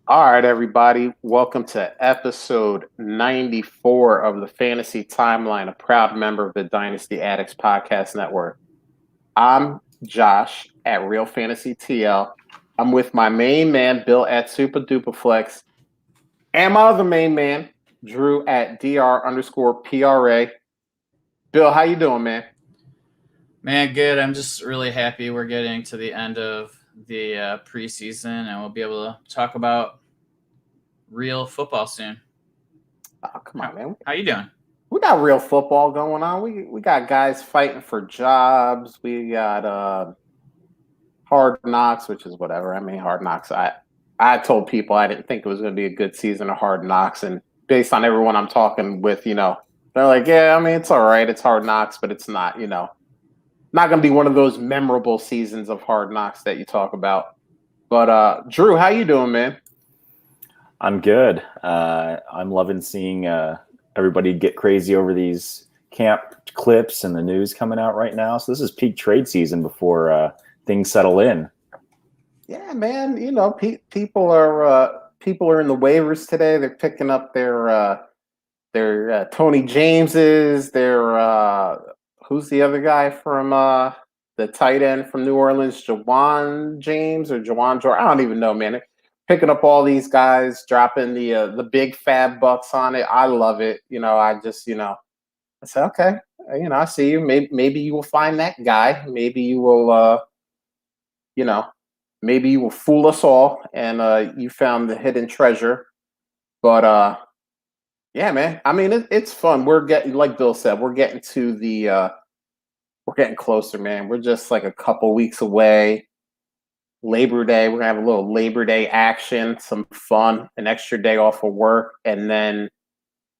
All right, everybody. Welcome to episode 94 of the Fantasy Timeline, a proud member of the Dynasty Addicts Podcast Network. I'm Josh at Real Fantasy TL. I'm with my main man, Bill at Super Dupaflex, and my other main man, Drew at DR_PRA. Bill, how you doing, man? Man, good. I'm just really happy we're getting to the end of the preseason, and we'll be able to talk about real football soon. Oh, come How, on, man. how you doing? We got real football going on. We got guys fighting for jobs. We got Hard Knocks, which is whatever. I mean, Hard Knocks. I told people I didn't think it was going to be a good season of Hard Knocks, and based on everyone I'm talking with, they're like, yeah, I mean, it's all right. It's Hard Knocks, but it's not, not going to be one of those memorable seasons of Hard Knocks that you talk about. But Drew, how you doing, man? I'm good. I'm loving seeing everybody get crazy over these camp clips and the news coming out right now. So this is peak trade season before things settle in. Yeah, man. People are in the waivers today. They're picking up their Tony Jameses. Their who's the other guy from the tight end from New Orleans, Jawan James or Jawan Jordan? I don't even know, man. They're picking up all these guys, dropping the big fab bucks on it. I love it. I said, okay, I see you. Maybe you will find that guy. Maybe you will, maybe you will fool us all, and you found the hidden treasure. But yeah, man. I mean, it's fun. We're getting, like Bill said, we're getting to we're getting closer, man. We're just like a couple weeks away. Labor Day, we're gonna have a little Labor Day action, some fun, an extra day off of work, and then,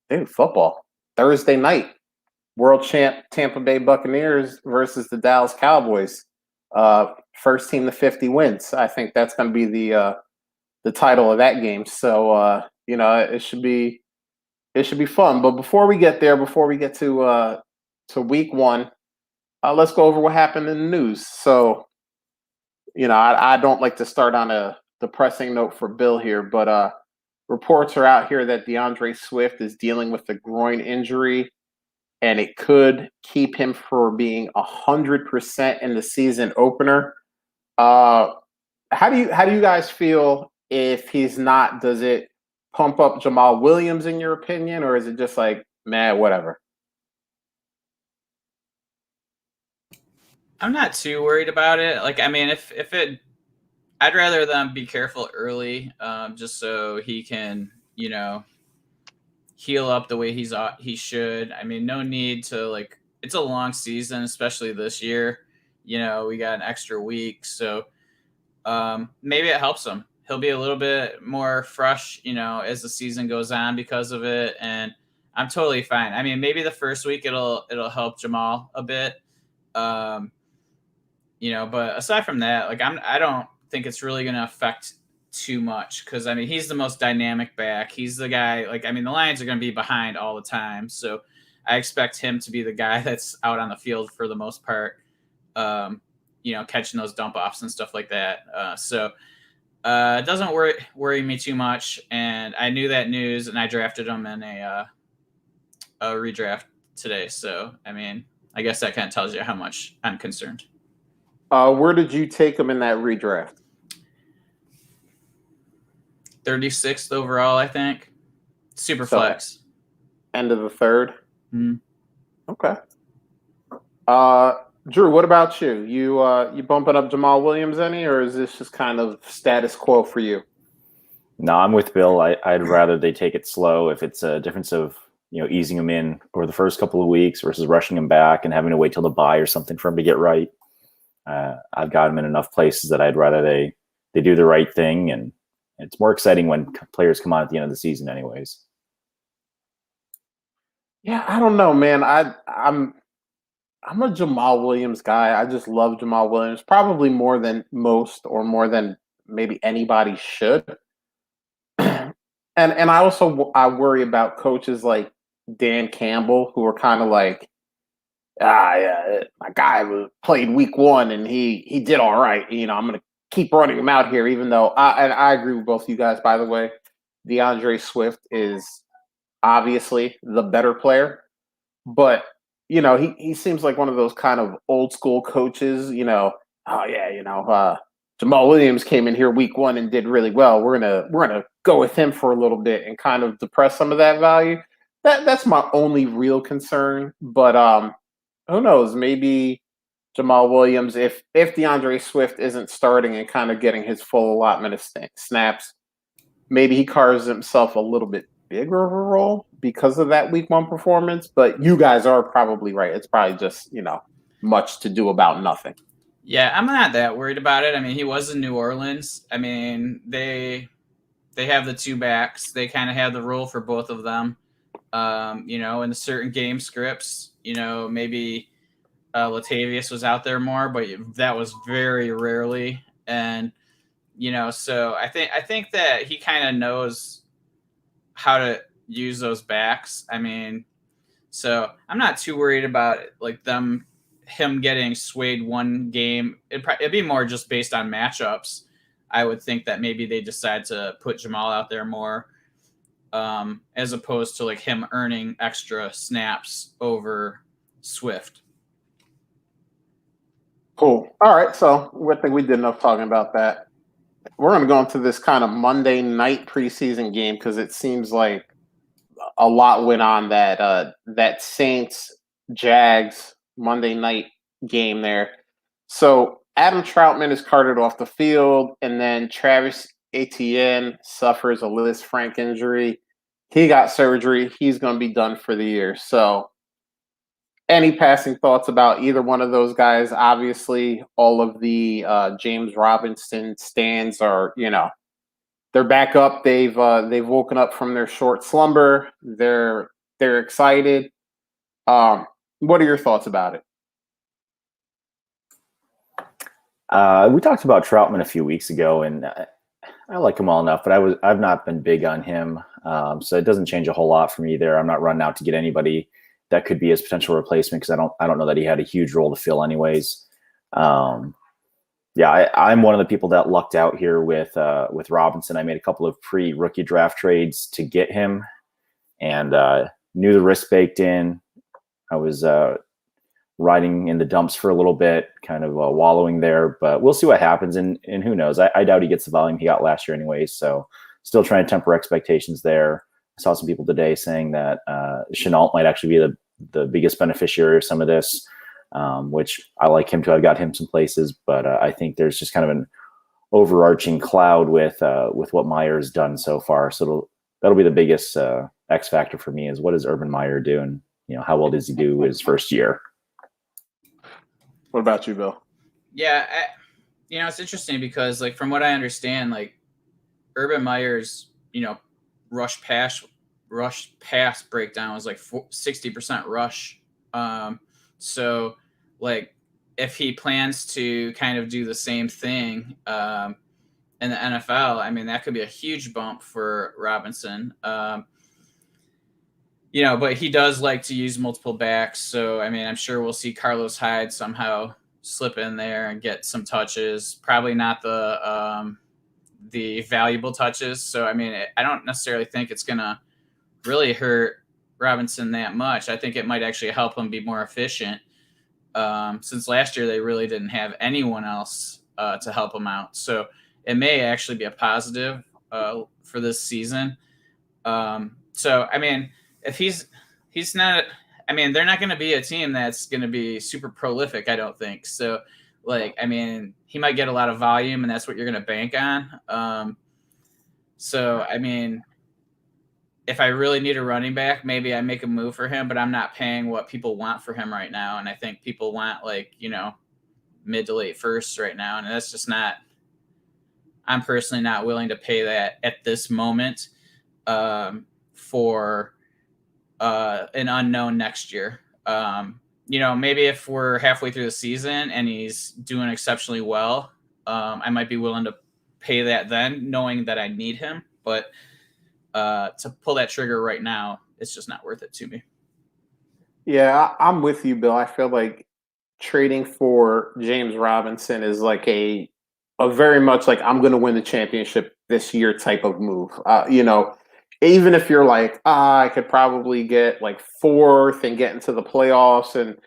dude, football Thursday night. World champ Tampa Bay Buccaneers versus the Dallas Cowboys. First team to 50 wins. I think that's going to be the title of that game. So it should be fun. But before we get there, before we get to week one, let's go over what happened in the news. So I don't like to start on a depressing note for Bill here, but reports are out here that Deandre Swift is dealing with a groin injury, and it could keep him from being 100% in the season opener. How do you guys feel if he's not? Does it pump up Jamal Williams in your opinion, or is it just like, man, whatever? I'm not too worried about it. Like, I mean, if it, I'd rather them be careful early, just so he can, heal up the way he should. I mean, no need to It's a long season, especially this year. We got an extra week, so maybe it helps him. He'll be a little bit more fresh, as the season goes on because of it, and I'm totally fine. I mean, maybe the first week it'll help Jamal a bit, but aside from that, I don't think it's really going to affect too much because I mean he's the most dynamic back. He's the guy. The Lions are going to be behind all the time, so I expect him to be the guy that's out on the field for the most part. Catching those dump offs and stuff like that. It doesn't worry me too much. And I knew that news, and I drafted him in a redraft today. So I mean, I guess that kind of tells you how much I'm concerned. Where did you take him in that redraft? 36th overall, I think. Super flex. End of the third. Mm-hmm. Okay. Drew, what about you? You bumping up Jamal Williams any, or is this just kind of status quo for you? No, I'm with Bill. I'd rather they take it slow if it's a difference of easing him in over the first couple of weeks versus rushing him back and having to wait till the bye or something for him to get right. I've got him in enough places that I'd rather they do the right thing, and it's more exciting when players come on at the end of the season anyways. Yeah, I don't know, man. I'm a Jamal Williams guy. I just love Jamal Williams, probably more than most, or more than maybe anybody should. and I worry about coaches like Dan Campbell, who are kind of like, yeah, my guy played week one and he did all right. I'm gonna keep running him out here, even though I agree with both of you guys, by the way. DeAndre Swift is obviously the better player, but he seems like one of those kind of old school coaches. Oh yeah, Jamal Williams came in here week 1 and did really well. We're gonna go with him for a little bit and kind of depress some of that value. That's my only real concern. But who knows? Maybe Jamal Williams, if DeAndre Swift isn't starting and kind of getting his full allotment of snaps, maybe he carves himself a little bit bigger of a role because of that week 1 performance. But you guys are probably right. It's probably just, much to do about nothing. Yeah, I'm not that worried about it. I mean, he was in New Orleans. I mean, they have the 2 backs. They kind of have the role for both of them. In certain game scripts, maybe Latavius was out there more, but that was very rarely. And so I think that he kind of knows how to use those backs. I mean, so I'm not too worried about it, like him getting swayed one game. It'd be more just based on matchups. I would think that maybe they decide to put Jamal out there more, as opposed to like him earning extra snaps over Swift. Cool. All right. So I think we did enough talking about that. We're going to go into this kind of Monday night preseason game because it seems like a lot went on that Saints Jags Monday night game there. So Adam Troutman is carted off the field, and then Travis Etienne suffers a Liz Frank injury. He got surgery. He's going to be done for the year. So any passing thoughts about either one of those guys? Obviously, all of the James Robinson stands are, they're back up. They've woken up from their short slumber. They're excited. What are your thoughts about it? We talked about Troutman a few weeks ago, and I like him well enough, but I've not been big on him. So it doesn't change a whole lot for me there. I'm not running out to get anybody that could be his potential replacement because I don't know that he had a huge role to fill anyways. I'm one of the people that lucked out here with Robinson. I made a couple of pre-rookie draft trades to get him, and knew the risk baked in. I was riding in the dumps for a little bit, kind of wallowing there, but we'll see what happens. And who knows? I doubt he gets the volume he got last year anyways. So still trying to temper expectations there. I saw some people today saying that Chenault might actually be the biggest beneficiary of some of this, which I like him to. I've got him some places, but I think there's just kind of an overarching cloud with what Meyer's done so far. So that'll be the biggest X factor for me is what does Urban Meyer do, and how well does he do his first year? What about you, Bill? Yeah, it's interesting because like from what I understand, like Urban Meyer's rush pass breakdown was like 60% rush. So like if he plans to kind of do the same thing in the NFL, I mean, that could be a huge bump for Robinson. But he does like to use multiple backs. So, I mean, I'm sure we'll see Carlos Hyde somehow slip in there and get some touches, probably not the valuable touches. So, I mean, I don't necessarily think it's going to really hurt Robinson that much. I think it might actually help him be more efficient. Since last year, they really didn't have anyone else to help him out. So it may actually be a positive for this season. So, I mean, if he's not, I mean, they're not going to be a team that's going to be super prolific, I don't think. So, like, I mean, he might get a lot of volume, and that's what you're going to bank on. So, I mean, if I really need a running back, maybe I make a move for him, but I'm not paying what people want for him right now. And I think people want, like, mid to late firsts right now. And that's just not, I'm personally not willing to pay that at this moment for an unknown next year. Maybe if we're halfway through the season and he's doing exceptionally well, I might be willing to pay that then, knowing that I need him. But to pull that trigger right now, it's just not worth it to me. Yeah, I'm with you, Bill. I feel like trading for James Robinson is like a a very much like I'm going to win the championship this year type of move. Even if you're like, I could probably get like fourth and get into the playoffs, and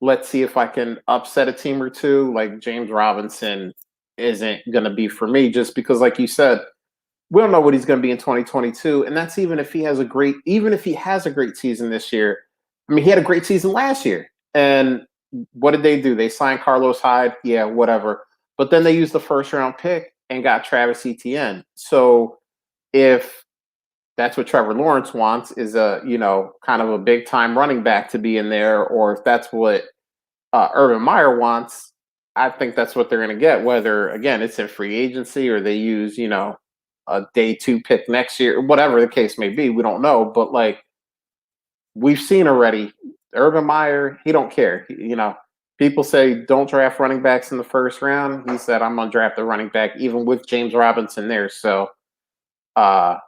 let's see if I can upset a team or two. Like James Robinson isn't going to be for me, just because, like you said, we don't know what he's going to be in 2022, and that's even if he has a great season this year. I mean, he had a great season last year, and what did they do? They signed Carlos Hyde, yeah, whatever. But then they used the first round pick and got Travis Etienne. So if that's what Trevor Lawrence wants, is kind of a big time running back to be in there, or if that's what Urban Meyer wants, I think that's what they're going to get. Whether again it's in free agency or they use a day 2 pick next year, whatever the case may be, we don't know. But like we've seen already, Urban Meyer, he don't care. People say don't draft running backs in the first round. He said I'm gonna draft the running back even with James Robinson there. So there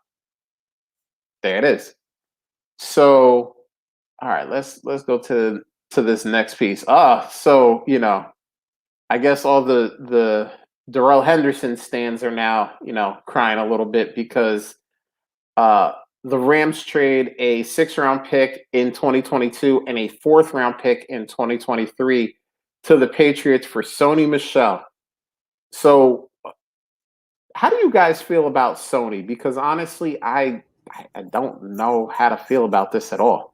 it is. So all right, let's go to this next piece. I guess all the Darrell Henderson stands are now, crying a little bit because the Rams trade a 6th-round pick in 2022 and a 4th-round pick in 2023 to the Patriots for Sony Michel. So how do you guys feel about Sony? Because honestly, I don't know how to feel about this at all.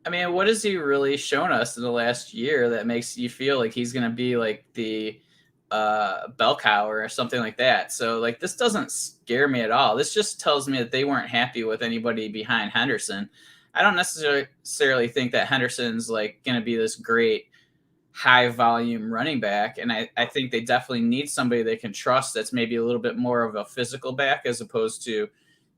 I mean, what has he really shown us in the last year that makes you feel like he's going to be like the bell cow or something like that? So like, this doesn't scare me at all. This just tells me that they weren't happy with anybody behind Henderson. I don't necessarily think that Henderson's like going to be this great high volume running back. And I think they definitely need somebody they can trust that's maybe a little bit more of a physical back as opposed to,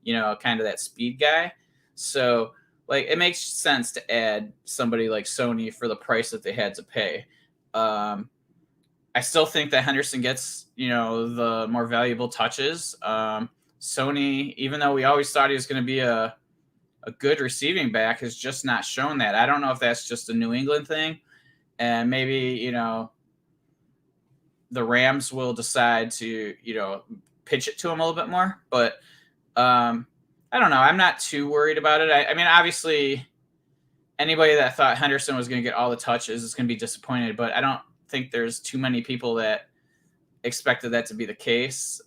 kind of that speed guy. So like, it makes sense to add somebody like Sony for the price that they had to pay. I still think that Henderson gets, the more valuable touches. Sony, even though we always thought he was going to be a good receiving back, has just not shown that. I don't know if that's just a New England thing. And maybe, the Rams will decide to, pitch it to him a little bit more. But I don't know. I'm not too worried about it. I mean, obviously, anybody that thought Henderson was going to get all the touches is going to be disappointed. But I don't think there's too many people that expected that to be the case.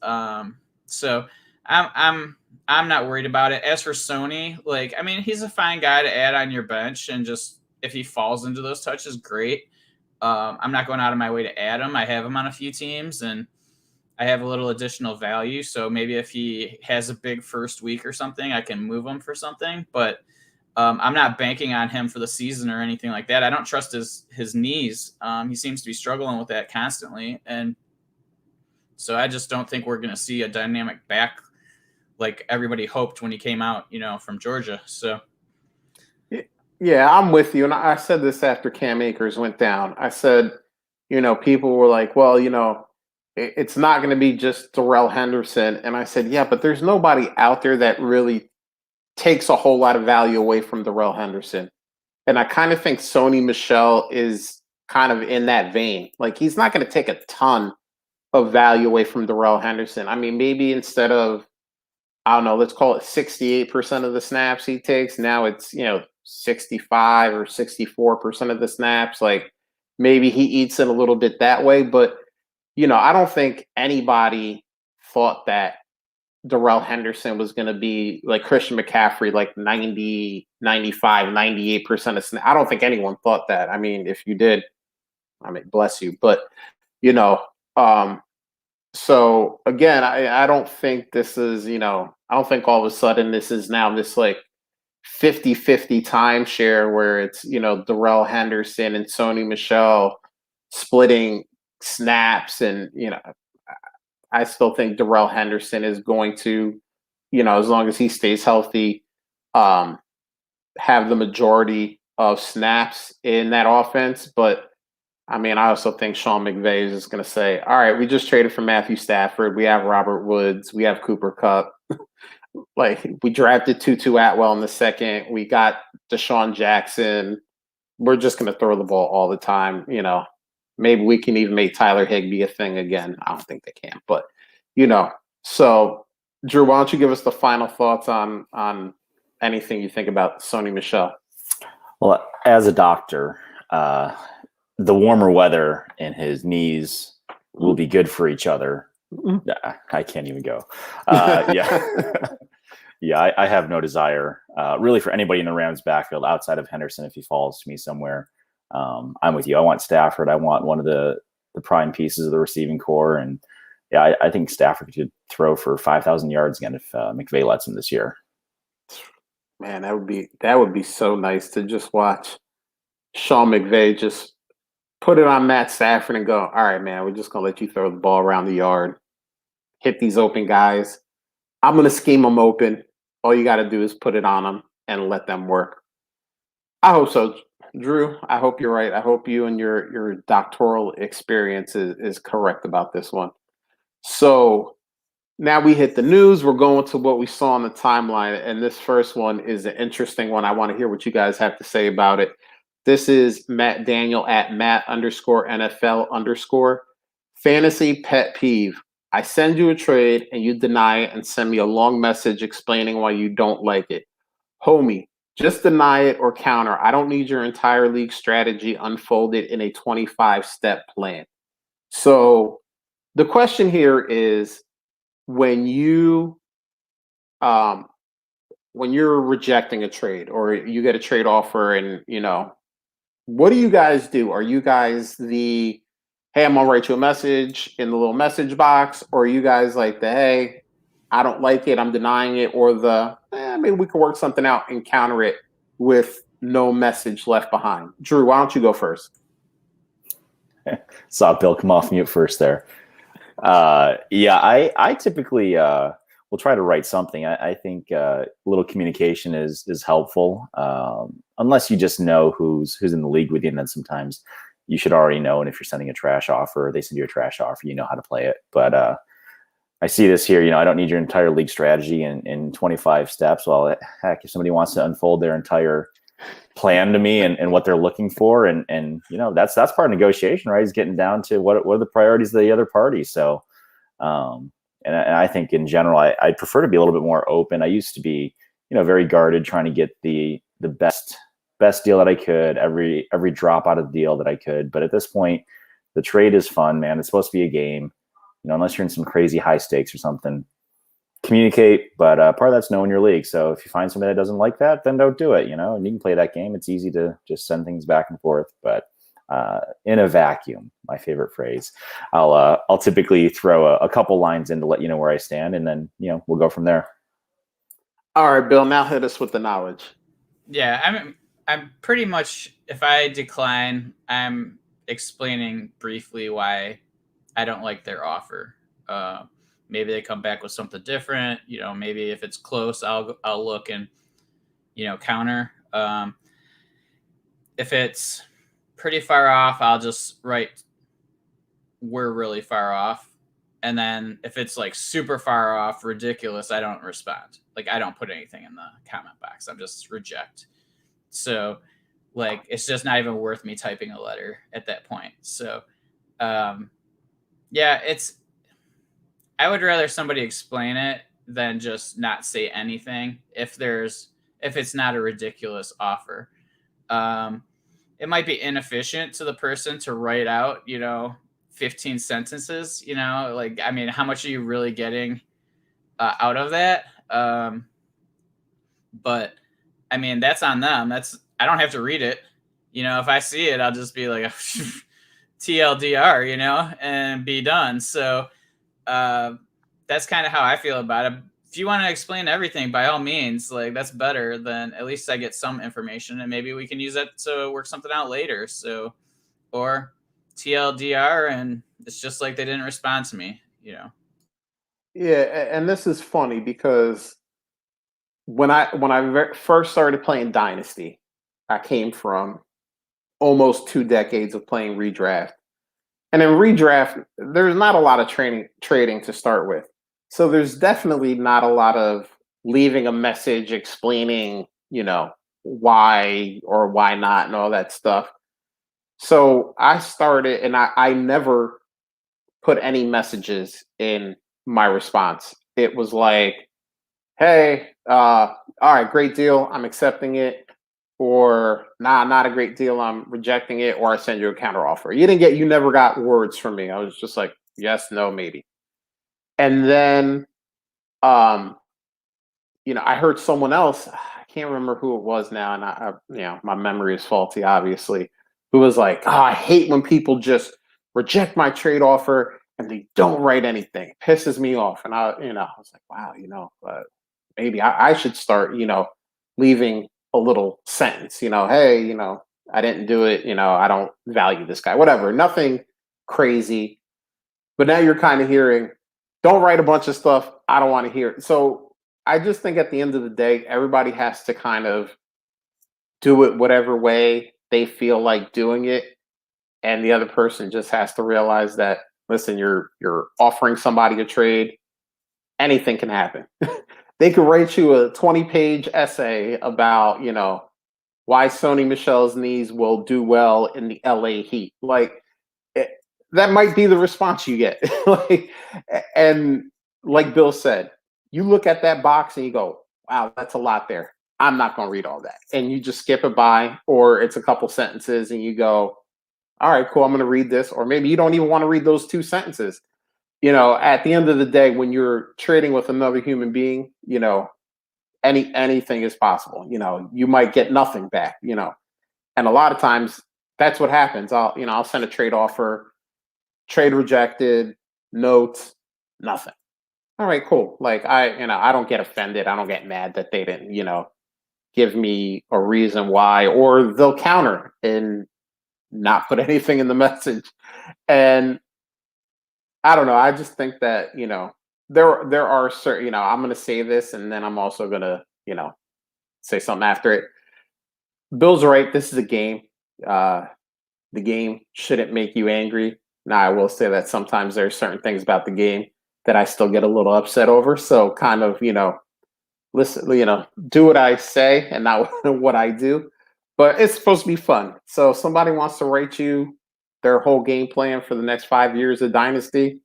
So I'm not worried about it. As for Sony, like, I mean, he's a fine guy to add on your bench, and just if he falls into those touches, great. I'm not going out of my way to add him. I have him on a few teams, and I have a little additional value. So maybe if he has a big first week or something, I can move him for something. But I'm not banking on him for the season or anything like that. I don't trust his knees. He seems to be struggling with that constantly. And so I just don't think we're going to see a dynamic back like everybody hoped when he came out, from Georgia. So. Yeah, I'm with you. And I said this after Cam Akers went down. I said, people were like, well, it's not going to be just Darrell Henderson. And I said, yeah, but there's nobody out there that really takes a whole lot of value away from Darrell Henderson. And I kind of think Sony Michel is kind of in that vein. Like, he's not going to take a ton of value away from Darrell Henderson. I mean, maybe instead of, I don't know, let's call it 68% of the snaps he takes, now it's, 65 or 64% of the snaps. Like, maybe he eats it a little bit that way. But, I don't think anybody thought that Darrell Henderson was going to be like Christian McCaffrey, like 90, 95, 98% of snaps. I don't think anyone thought that. I mean, if you did, I mean, bless you. But, so again, I don't think this is, I don't think all of a sudden this is now this like 50-50 timeshare where it's, Darrell Henderson and Sony Michel splitting snaps. And, I still think Darrell Henderson is going to, as long as he stays healthy, have the majority of snaps in that offense. But I mean, I also think Sean McVay is just going to say, all right, we just traded for Matthew Stafford. We have Robert Woods. We have Cooper Kupp. Like, we drafted Tutu Atwell in the second. We got Deshaun Jackson. We're just going to throw the ball all the time, Maybe we can even make Tyler Higbee a thing again. I don't think they can, but So, Drew, why don't you give us the final thoughts on anything you think about Sony Michel? Well, as a doctor, the warmer weather and his knees will be good for each other. I can't even go. Yeah, I have no desire really for anybody in the Rams backfield outside of Henderson if he falls to me somewhere. I'm with you. I want Stafford. I want one of the prime pieces of the receiving core. And yeah, I think Stafford could throw for 5,000 yards again if McVay lets him this year. Man, that would be so nice to just watch Sean McVay just put it on Matt Stafford and go, all right, man, we're just going to let you throw the ball around the yard, hit these open guys. I'm going to scheme them open. All you got to do is put it on them and let them work. I hope so, Drew. I hope you're right. I hope you and your doctoral experience is correct about this one. So now we hit the news. We're going to what we saw on the timeline. And this first one is an interesting one. I want to hear what you guys have to say about it. This is Matt Daniel at Matt_NFL_. Fantasy pet peeve. I send you a trade and you deny it and send me a long message explaining why you don't like it. Homie, just deny it or counter. I don't need your entire league strategy unfolded in a 25-step plan. So the question here is, when you're rejecting a trade or you get a trade offer and, what do you guys do? Are you guys hey, I'm going to write you a message in the little message box, or are you guys like hey, I don't like it, I'm denying it, or maybe we could work something out and counter it with no message left behind? Drew, why don't you go first? Saw Bill come off mute first there. I typically will try to write something. I think a little communication is helpful, unless you just know who's in the league with you, and then sometimes you should already know. And if you're sending a trash offer, or they send you a trash offer, you know how to play it. But I see this here. I don't need your entire league strategy in 25 steps. Well, heck, if somebody wants to unfold their entire plan to me and what they're looking for, and that's part of negotiation, right? Is getting down to what are the priorities of the other party. So and I think in general I prefer to be a little bit more open. I used to be very guarded, trying to get the best deal that I could, every drop out of the deal that I could. But at this point, the trade is fun, man. It's supposed to be a game, unless you're in some crazy high stakes or something. Communicate, but part of that's knowing your league. So if you find somebody that doesn't like that, then don't do it, and you can play that game. It's easy to just send things back and forth, but in a vacuum, my favorite phrase, I'll typically throw a couple lines in to let you know where I stand, and then we'll go from there. All right, Bill, now hit us with the knowledge. Yeah, I'm pretty much, if I decline, I'm explaining briefly why I don't like their offer. Maybe they come back with something different. Maybe if it's close, I'll look and counter. If it's pretty far off, I'll just write we're really far off. And then if it's like super far off, ridiculous, I don't respond. Like, I don't put anything in the comment box. I'm just reject. So it's just not even worth me typing a letter at that point. So I would rather somebody explain it than just not say anything if it's not a ridiculous offer. It might be inefficient to the person to write out, 15 sentences, how much are you really getting out of that? But that's on them. I don't have to read it. If I see it, I'll just be like TLDR, and be done. So that's kind of how I feel about it. If you want to explain everything, by all means, that's better. Then at least I get some information, and maybe we can use that to work something out later. So, or TLDR, and it's just like they didn't respond to me, Yeah, and this is funny because when I first started playing Dynasty, I came from almost 2 decades of playing redraft. And in redraft, there's not a lot of trading to start with. So there's definitely not a lot of leaving a message explaining, why or why not and all that stuff. So I started, and I never put any messages in my response. It was like, hey, all right, great deal, I'm accepting it, or nah, not a great deal, I'm rejecting it, or I send you a counter offer. You never got words from me. I was just like, yes, no, maybe. And then, um, I heard someone else, I can't remember who it was now, and my memory is faulty, obviously, who was like, oh, I hate when people just reject my trade offer and they don't write anything. It pisses me off. And I was like, wow, maybe I should start, leaving a little sentence, hey, I didn't do it, I don't value this guy, whatever, nothing crazy. But now you're kind of hearing, don't write a bunch of stuff, I don't want to hear it. So I just think at the end of the day, everybody has to kind of do it whatever way they feel like doing it. And the other person just has to realize that, listen, you're offering somebody a trade, anything can happen. They could write you a 20-page essay about, why Sony Michel's knees will do well in the LA Heat. Like, that might be the response you get. And like Bill said, you look at that box and you go, wow, that's a lot there. I'm not going to read all that. And you just skip it by, or it's a couple sentences and you go, all right, cool, I'm going to read this. Or maybe you don't even want to read those 2 sentences. At the end of the day, when you're trading with another human being, anything is possible. You might get nothing back, and a lot of times that's what happens. I'll send a trade offer, trade rejected, notes, nothing. All right, cool. Like I don't get offended. I don't get mad that they didn't, give me a reason why, or they'll counter and not put anything in the message. And I don't know. I just think that, there are certain, I'm going to say this and then I'm also going to, say something after it. Bill's right. This is a game. The game shouldn't make you angry. Now, I will say that sometimes there are certain things about the game that I still get a little upset over. So kind of, listen, do what I say and not what I do. But it's supposed to be fun. So if somebody wants to write you their whole game plan for the next 5 years of Dynasty,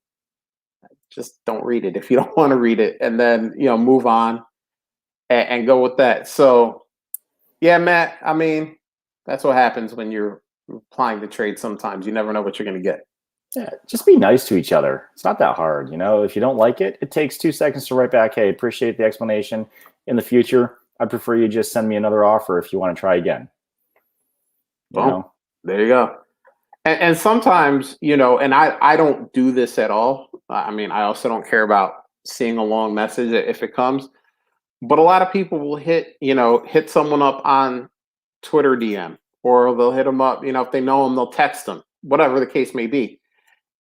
just don't read it if you don't want to read it. And then, move on and go with that. So, yeah, Matt, I mean, that's what happens when you're applying the trade sometimes. You never know what you're going to get. Yeah, just be nice to each other. It's not that hard. If you don't like it, it takes 2 seconds to write back, hey, appreciate the explanation. In the future, I'd prefer you just send me another offer if you want to try again. Well, there you go. And sometimes, and I don't do this at all. I mean, I also don't care about seeing a long message if it comes. But a lot of people will hit someone up on Twitter DM, or they'll hit them up, if they know them, they'll text them, whatever the case may be.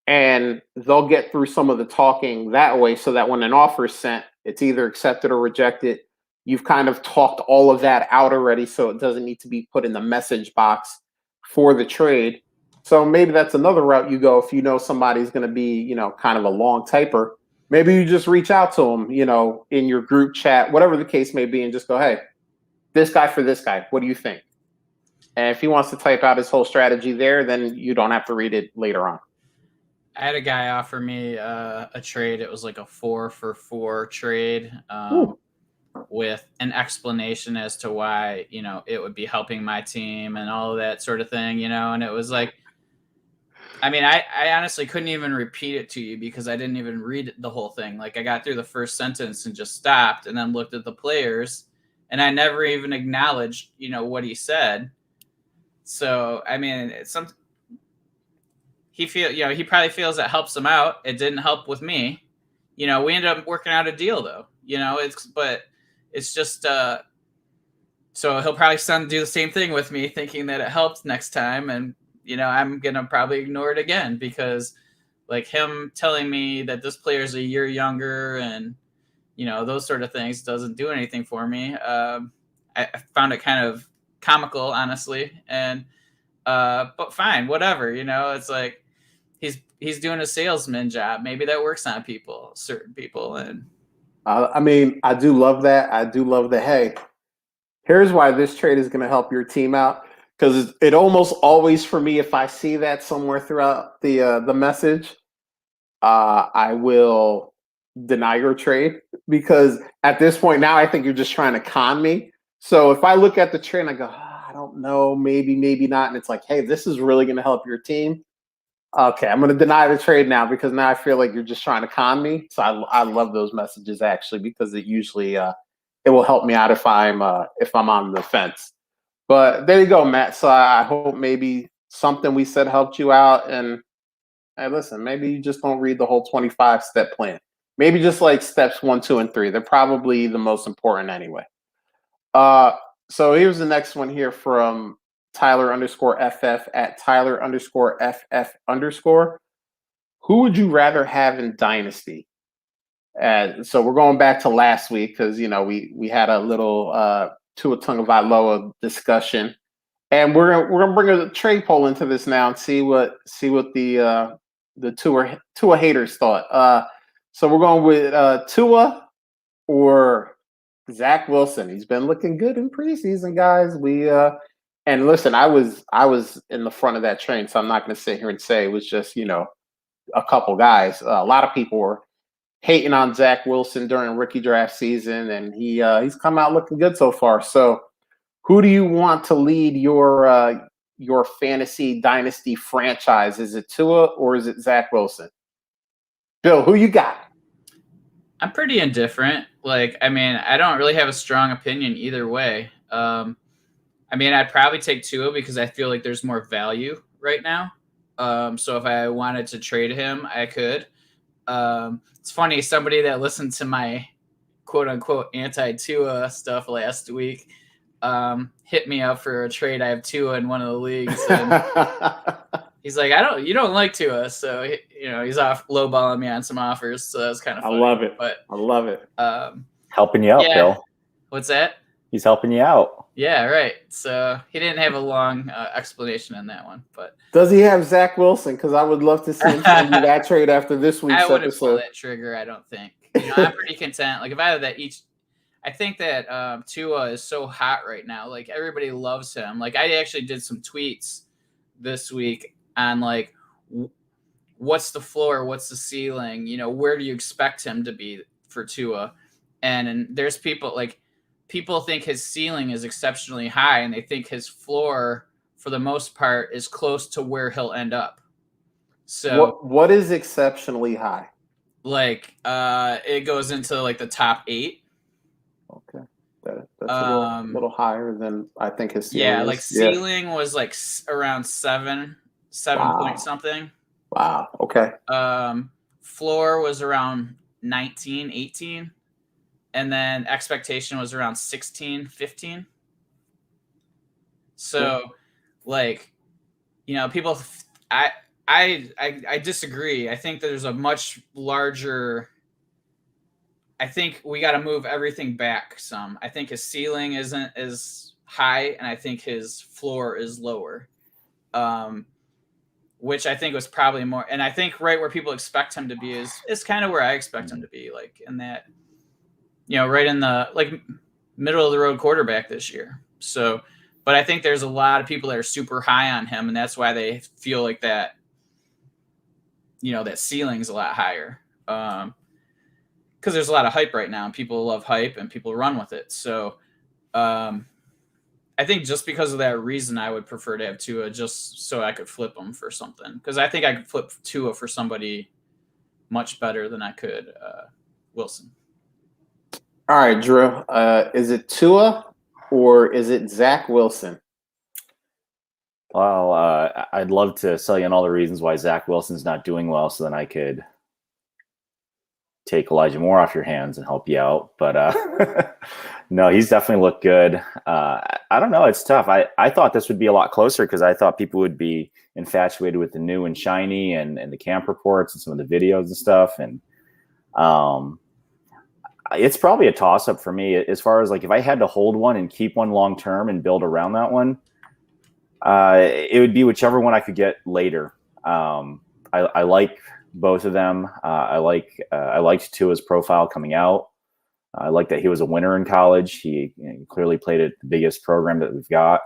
And they'll get through some of the talking that way so that when an offer is sent, it's either accepted or rejected. You've kind of talked all of that out already, so it doesn't need to be put in the message box for the trade. So maybe that's another route you go if you know somebody's going to be, kind of a long typer. Maybe you just reach out to them, in your group chat, whatever the case may be, and just go, hey, this guy for this guy, what do you think? And if he wants to type out his whole strategy there, then you don't have to read it later on. I had a guy offer me a trade. It was like a 4-for-4 trade with an explanation as to why, it would be helping my team and all of that sort of thing, and it was like, I mean, I honestly couldn't even repeat it to you because I didn't even read the whole thing. Like, I got through the first sentence and just stopped and then looked at the players, and I never even acknowledged, what he said. So, I mean, he probably feels it helps him out. It didn't help with me. We ended up working out a deal though, it's just, so he'll probably do the same thing with me, thinking that it helped next time. And, I'm going to probably ignore it again because like him telling me that this player is a year younger and, those sort of things doesn't do anything for me. I found it kind of comical, honestly. And, but fine, whatever, it's like, he's doing a salesman job. Maybe that works on certain people. And I mean, I do love that. I do love that. Hey, here's why this trade is going to help your team out. because it almost always for me, if I see that somewhere throughout the message, I will deny your trade, because at this point now I think you're just trying to con me. So if I look at the trade and I go, I don't know, maybe not, and it's like, hey, this is really going to help your team. Okay, I'm going to deny the trade now, because now I feel like you're just trying to con me. So I love those messages, actually, because it usually it will help me out if I'm on the fence. But there you go, Matt. So I hope maybe something we said helped you out. And hey, listen, maybe you just don't read the whole 25-step plan. Maybe just like steps 1, 2, and 3. They're probably the most important anyway. So here's the next one here from Tyler_FF at Tyler_FF_. Who would you rather have in Dynasty? So we're going back to last week, because we had a little Tua Tagovailoa discussion, and we're gonna bring a trade poll into this now and see what the Tua haters thought. So we're going with Tua or Zach Wilson. He's been looking good in preseason, guys. And listen, I was in the front of that train, so I'm not going to sit here and say it was just a couple guys. A lot of people were hating on Zach Wilson during rookie draft season, and he's come out looking good so far. So, who do you want to lead your fantasy dynasty franchise? Is it Tua or is it Zach Wilson? Bill, who you got? I'm pretty indifferent. I don't really have a strong opinion either way. I'd probably take Tua because I feel like there's more value right now. So if I wanted to trade him, I could. It's funny, somebody that listened to my quote unquote anti-Tua stuff last week hit me up for a trade. I have Tua in one of the leagues, and he's like, you don't like Tua, so he's off lowballing me on some offers. So that was kind of funny. I love it. But I love it. Helping you out, yeah. Bill. What's that? He's helping you out. Yeah, right. So he didn't have a long explanation on that one, but does he have Zach Wilson? Because I would love to see him send you that trade after this week's I wouldn't episode. pull that trigger. I don't think. I'm pretty content. Like if I had that each. I think that Tua is so hot right now. Like everybody loves him. Like I actually did some tweets this week on like what's the floor, what's the ceiling, where do you expect him to be for Tua? And there's people think his ceiling is exceptionally high, and they think his floor for the most part is close to where he'll end up. So what is exceptionally high? Like it goes into like the top 8. Okay, that's a little higher than I think his ceiling is. Like ceiling was like around 7 point something. Wow. Okay. Floor was around 19, 18, and then expectation was around 16, 15. So, people, I disagree. I think there's a much larger. I think we got to move everything back some. I think his ceiling isn't as high, and I think his floor is lower, which I think was probably more. And I think right where people expect him to be is kind of where I expect him to be, like in that, right in the middle of the road quarterback this year. So, but I think there's a lot of people that are super high on him, and that's why they feel like that. That ceiling's a lot higher. Because there's a lot of hype right now, and people love hype, and people run with it. So I think just because of that reason, I would prefer to have Tua just so I could flip him for something. Because I think I could flip Tua for somebody much better than I could Wilson. All right, Drew. Is it Tua or is it Zach Wilson? Well, I'd love to sell you on all the reasons why Zach Wilson's not doing well, so then I could take Elijah Moore off your hands and help you out. But no, he's definitely looked good. I don't know. It's tough. I thought this would be a lot closer because I thought people would be infatuated with the new and shiny and the camp reports and some of the videos and stuff. And it's probably a toss-up for me as far as like if I had to hold one and keep one long-term and build around that one, it would be whichever one I could get later. I like both of them. I liked Tua's profile coming out. I like that he was a winner in college. He clearly played at the biggest program that we've got.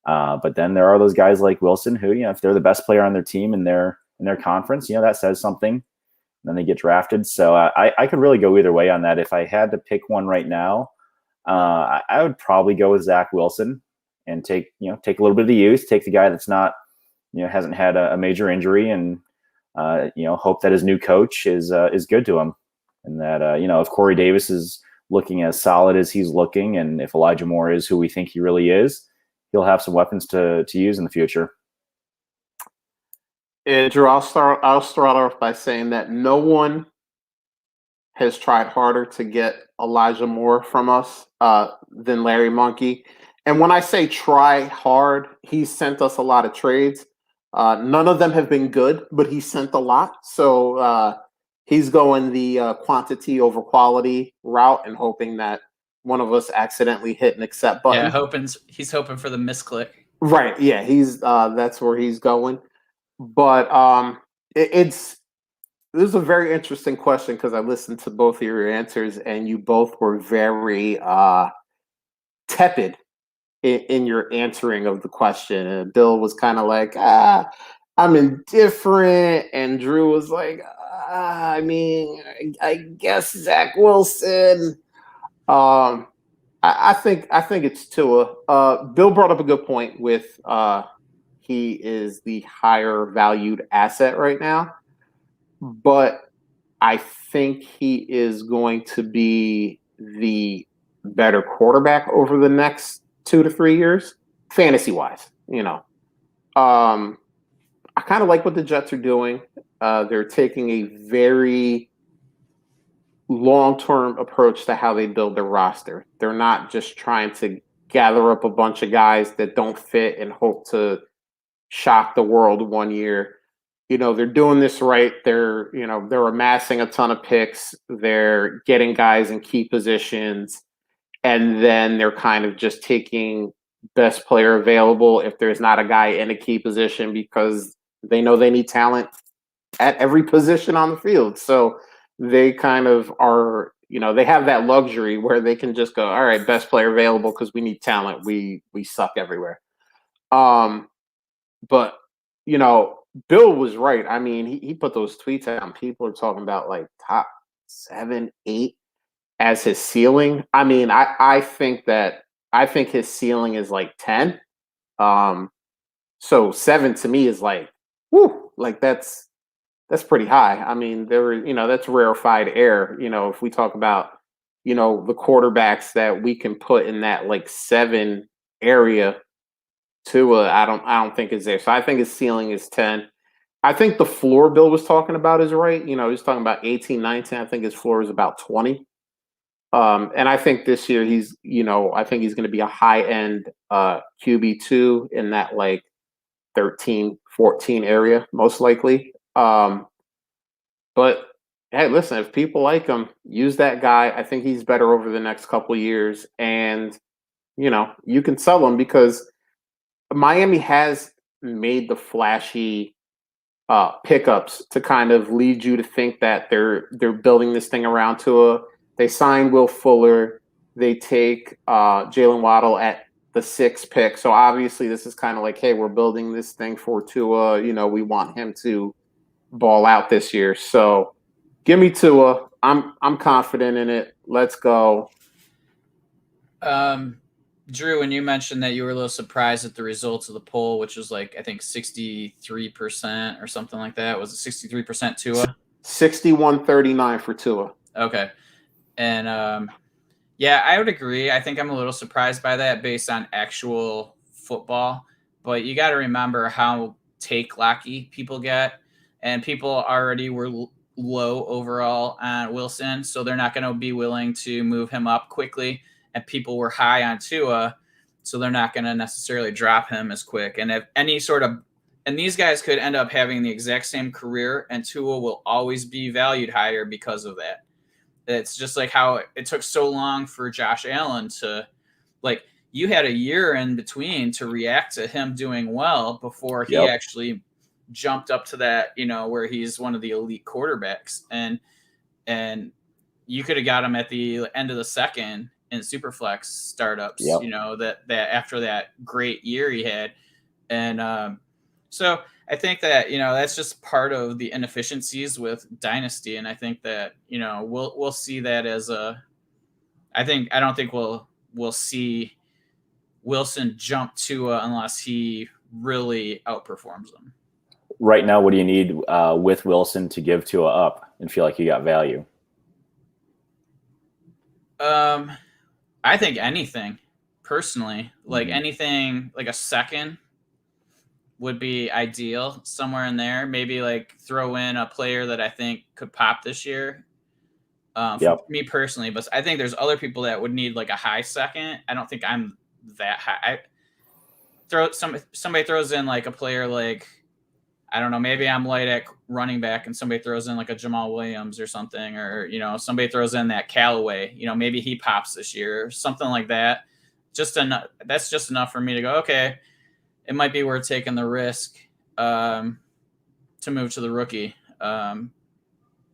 But then there are those guys like Wilson who, if they're the best player on their team in their conference, that says something. And then they get drafted. So I could really go either way on that. If I had to pick one right now, I would probably go with Zach Wilson and take a little bit of the youth, take the guy that's not, hasn't had a major injury, and hope that his new coach is good to him, and that if Corey Davis is looking as solid as he's looking, and if Elijah Moore is who we think he really is, he'll have some weapons to use in the future. Drew, I'll start off by saying that no one has tried harder to get Elijah Moore from us than Larry Monkey. And when I say try hard, he sent us a lot of trades. None of them have been good, but he sent a lot. So he's going the quantity over quality route and hoping that one of us accidentally hit an accept button. Yeah, he's hoping for the misclick. Right. Yeah, he's that's where he's going. But this is a very interesting question because I listened to both of your answers and you both were very tepid in your answering of the question. And Bill was kind of like, I'm indifferent. And Drew was like, I guess Zach Wilson. I think it's Tua. Bill brought up a good point with he is the higher valued asset right now, but I think he is going to be the better quarterback over the next 2 to 3 years, fantasy wise. I kind of like what the Jets are doing. They're taking a very long-term approach to how they build their roster. They're not just trying to gather up a bunch of guys that don't fit and hope to shock the world one year. They're doing this right. They're amassing a ton of picks. They're getting guys in key positions. And then they're kind of just taking best player available if there's not a guy in a key position because they know they need talent at every position on the field. So they kind of are, they have that luxury where they can just go, all right, best player available because we need talent. We suck everywhere. But, Bill was right. I mean, he put those tweets out and people are talking about like top 7, 8 as his ceiling. I mean, I think his ceiling is like 10. So 7 to me is like, whoo, like that's pretty high. I mean, that's rarefied air. If we talk about, the quarterbacks that we can put in that like 7 area, Tua, I don't think is there. So I think his ceiling is 10. I think the floor Bill was talking about is right. He's talking about 18, 19. I think his floor is about 20. And I think this year I think he's going to be a high end QB2 in that like 13, 14 area, most likely. But hey, listen, if people like him, use that guy. I think he's better over the next couple of years. And, you can sell him because Miami has made the flashy pickups to kind of lead you to think that they're building this thing around Tua. They signed Will Fuller. They take Jalen Waddle at the 6th pick. So obviously this is kind of like, hey, we're building this thing for Tua. We want him to ball out this year. So give me Tua. I'm confident in it. Let's go. Drew, when you mentioned that you were a little surprised at the results of the poll, which was like, I think 63% or something like that. Was it 63% Tua? 61-39 for Tua. Okay. And yeah, I would agree. I think I'm a little surprised by that based on actual football. But you got to remember how take locky people get. And people already were low overall on Wilson, so they're not going to be willing to move him up quickly. And people were high on Tua, so they're not going to necessarily drop him as quick. And if and these guys could end up having the exact same career, and Tua will always be valued higher because of that. It's just like how it took so long for Josh Allen to, like, you had a year in between to react to him doing well before he actually jumped up to that, where he's one of the elite quarterbacks. And you could have got him at the end of the second in Superflex startups. Yep. You know, that after that great year he had, and so I think that, you know, that's just part of the inefficiencies with Dynasty, and I think that, you know, we'll see that as a. I don't think we'll see Wilson jump Tua unless he really outperforms them. Right now, what do you need with Wilson to give Tua up and feel like you got value? I think anything, personally, like anything, like a second would be ideal, somewhere in there. Maybe like throw in a player that I think could pop this year. For me personally, but I think there's other people that would need like a high second. I don't think I'm that high. Somebody throws in like a player like, I don't know, maybe I'm light at running back and somebody throws in like a Jamal Williams or something, or, you know, somebody throws in that Callaway, you know, maybe he pops this year or something like that. Just enough. That's just enough for me to go, okay, it might be worth taking the risk to move to the rookie.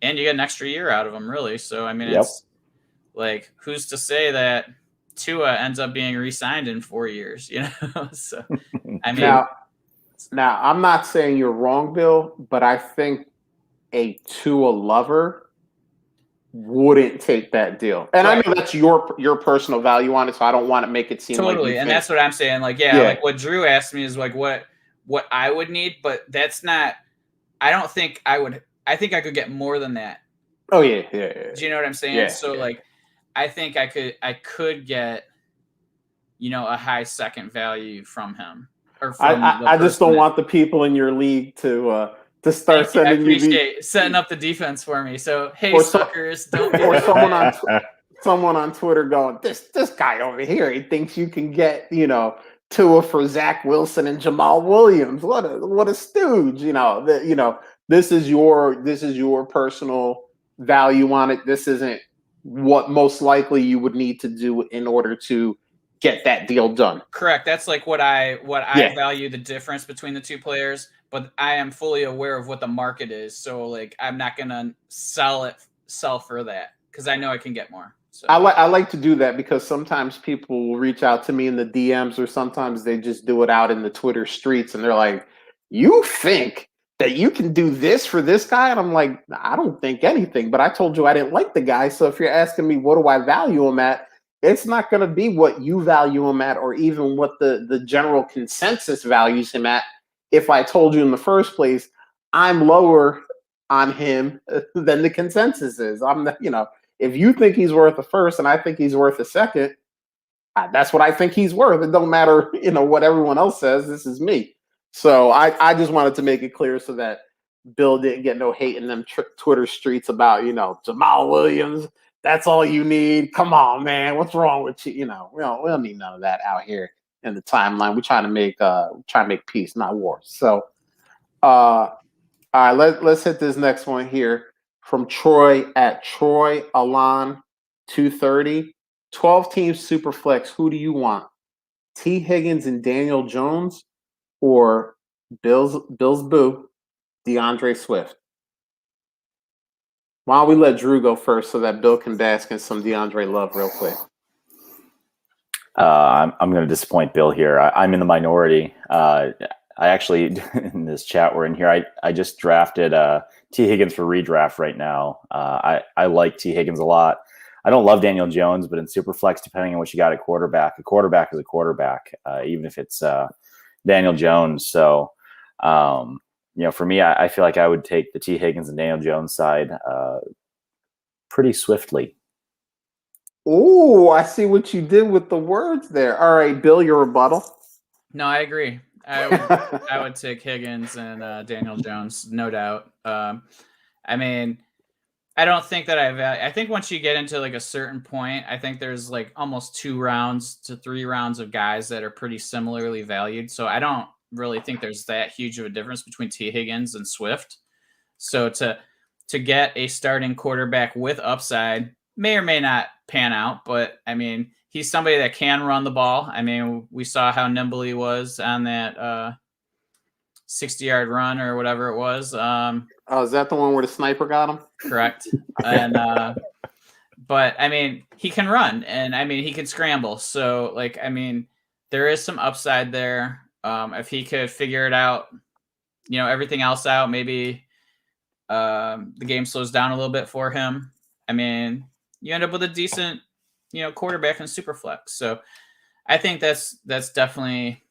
And you get an extra year out of him, really. So, I mean, it's like, who's to say that Tua ends up being re-signed in 4 years, you know? So, I mean, now, I'm not saying you're wrong, Bill, but I think a Tua lover wouldn't take that deal. And I know that's your personal value on it, so I don't want to make it seem totally. like and that's what I'm saying. Like, like what Drew asked me is like what I would need, but that's not. I don't think I would. I think I could get more than that. Oh yeah. Do you know what I'm saying? Yeah, so like, I think I could get, you know, a high second value from him. I just don't want the people in your league to start sending I appreciate setting up the defense for me. So hey, suckers, don't be or someone on Twitter going, this guy over here, he thinks you can get, you know, Tua for Zach Wilson and Jamal Williams. What a stooge, you know. This is your personal value on it. This isn't what most likely you would need to do in order to get that deal done. Correct. That's like what I value the difference between the two players, but I am fully aware of what the market is. So like, I'm not going to sell for that because I know I can get more. So I like to do that because sometimes people will reach out to me in the DMs, or sometimes they just do it out in the Twitter streets and they're like, you think that you can do this for this guy? And I'm like, I don't think anything, but I told you I didn't like the guy. So if you're asking me, what do I value him at? It's not going to be what you value him at, or even what the general consensus values him at. If I told you in the first place, I'm lower on him than the consensus is. I'm not, you know, if you think he's worth a first and I think he's worth a second, that's what I think he's worth. It don't matter, you know, what everyone else says. This is me. So I just wanted to make it clear so that Bill didn't get no hate in them Twitter streets about, you know, Jamal Williams. That's all you need. Come on, man. What's wrong with you? You know, we don't need none of that out here in the timeline. We're trying to make peace, not war. So, all right, let's hit this next one here from Troy at Troy Alon 230. 12-team Superflex. Who do you want? T. Higgins and Daniel Jones, or Bill's boo, Deandre Swift? Why don't we let Drew go first so that Bill can bask in some DeAndre love real quick? I'm going to disappoint Bill here. I'm in the minority. I actually, in this chat we're in here, I just drafted T. Higgins for redraft right now. I like T. Higgins a lot. I don't love Daniel Jones, but in Superflex, depending on what you got at quarterback, a quarterback is a quarterback, even if it's Daniel Jones. So, you know, for me, I feel like I would take the T. Higgins and Daniel Jones side pretty swiftly. Oh, I see what you did with the words there. All right, Bill, your rebuttal. No, I agree. I would take Higgins and Daniel Jones, no doubt. I mean, I don't think that I think once you get into like a certain point, I think there's like almost 2 rounds to 3 rounds of guys that are pretty similarly valued. So I don't really think there's that huge of a difference between T. Higgins and Swift. So to get a starting quarterback with upside may or may not pan out, but I mean, he's somebody that can run the ball. I mean, we saw how nimble he was on that 60-yard run or whatever it was. Oh, is that the one where the sniper got him? Correct. And But I mean, he can run, and I mean, he can scramble. So, like, I mean, there is some upside there. If he could figure it out, everything else out, maybe the game slows down a little bit for him. I mean, you end up with a decent, quarterback in Superflex. So, I think that's definitely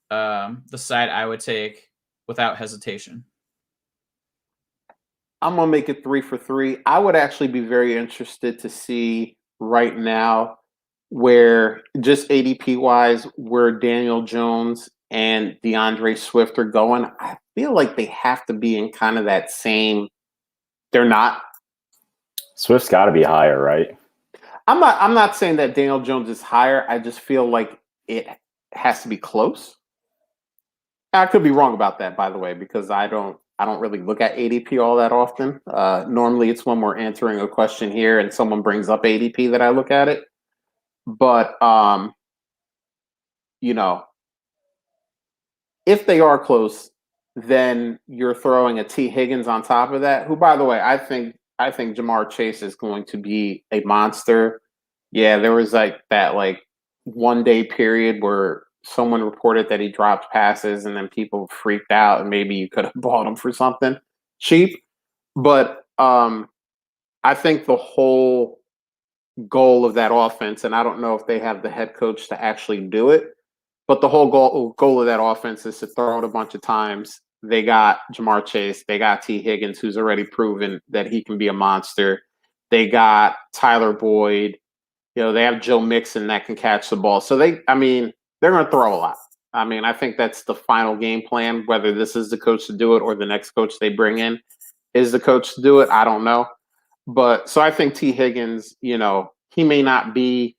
the side I would take without hesitation. I'm gonna make it 3 for 3. I would actually be very interested to see right now where just ADP wise, where Daniel Jones and DeAndre Swift are going. I feel like they have to be in kind of that same. They're not. Swift's got to be higher, right? I'm not saying that Daniel Jones is higher. I just feel like it has to be close. I could be wrong about that, by the way, because I don't really look at ADP all that often. Normally, it's when we're answering a question here and someone brings up ADP that I look at it. But if they are close, then you're throwing a T. Higgins on top of that. Who, by the way, I think Jamar Chase is going to be a monster. Yeah, there was that 1 day period where someone reported that he dropped passes and then people freaked out and maybe you could have bought him for something cheap. But I think the whole goal of that offense, and I don't know if they have the head coach to actually do it, but the whole goal of that offense is to throw it a bunch of times. They got Jamar Chase. They got T. Higgins, who's already proven that he can be a monster. They got Tyler Boyd. They have Joe Mixon that can catch the ball. So they're going to throw a lot. I mean, I think that's the final game plan. Whether this is the coach to do it or the next coach they bring in is the coach to do it, I don't know. But so I think T. Higgins, he may not be,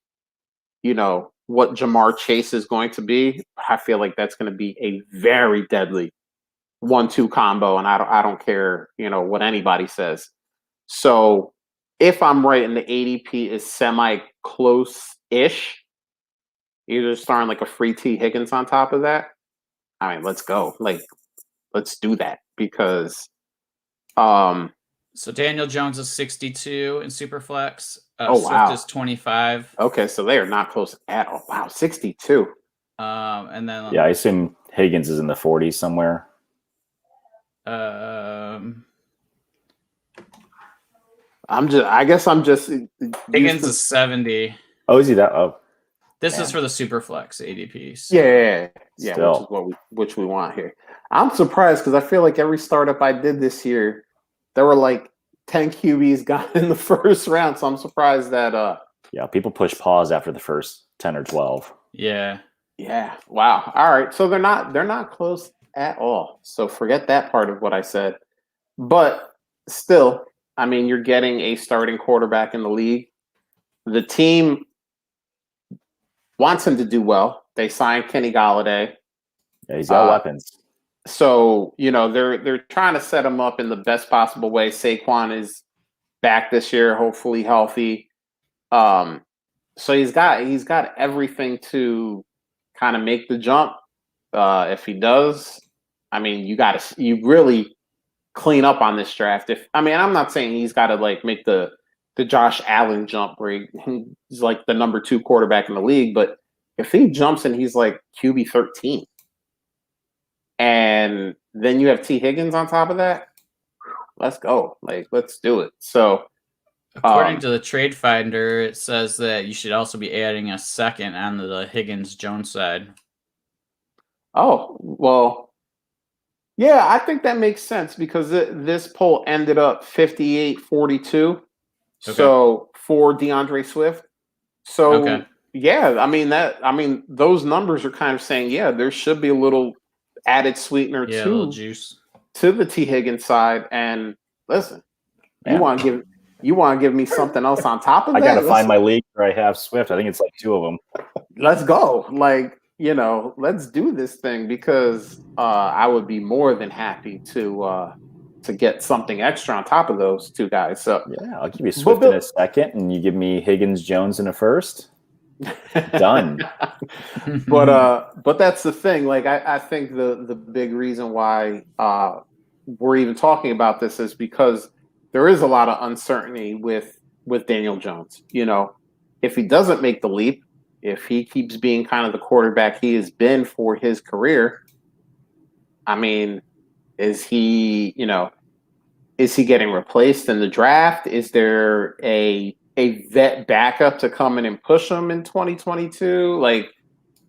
what Jamar Chase is going to be. I feel like that's going to be a very deadly 1-2 combo, and I don't care, what anybody says. So if I'm right and the ADP is semi-close-ish, you're just throwing like a free T. Higgins on top of that. I mean, let's go. Let's do that because so Daniel Jones is 62 in Superflex. wow. Swift is 25. Okay, so they are not close at all. Wow, 62. And then I assume Higgins is in the 40s somewhere. I guess I'm just Higgins is 70. Oh, is he that? Oh, this is for the Superflex ADP. So. Yeah, Still. which we want here. I'm surprised because I feel like every startup I did this year, there were like 10 QBs got in the first round. So I'm surprised that people push pause after the first 10 or 12. Yeah. Wow. All right. So they're not close at all. So forget that part of what I said. But still, I mean, you're getting a starting quarterback in the league. The team wants him to do well. They signed Kenny Galladay. Yeah, he's got weapons. So, they're trying to set him up in the best possible way. Saquon is back this year, hopefully healthy. So he's got everything to kind of make the jump. If he does, I mean, you really clean up on this draft. I'm not saying he's got to make the Josh Allen jump where he's like the number 2 quarterback in the league, but if he jumps and he's like QB 13, and then you have T. Higgins on top of that, let's go. Let's do it. So according to the Trade Finder, it says that you should also be adding a second on the Higgins-Jones side. Oh, well, yeah, I think that makes sense because this poll ended up 58-42. Okay. So for DeAndre Swift. So yeah, those numbers are kind of saying, there should be a little added sweetener little juice to the T. Higgins side. And listen, you want to give me something else on top of that? I got to find my league where I have Swift. I think it's like 2 of them. Let's go. Let's do this thing because I would be more than happy to get something extra on top of those 2 guys. So yeah, I'll give you Swift in a second, and you give me Higgins Jones in a first. Done. But that's the thing. I think the big reason why we're even talking about this is because there is a lot of uncertainty with with Daniel Jones. If he doesn't make the leap, if he keeps being kind of the quarterback he has been for his career, I mean, is he getting replaced in the draft? Is there a vet backup to come in and push him in 2022? Like,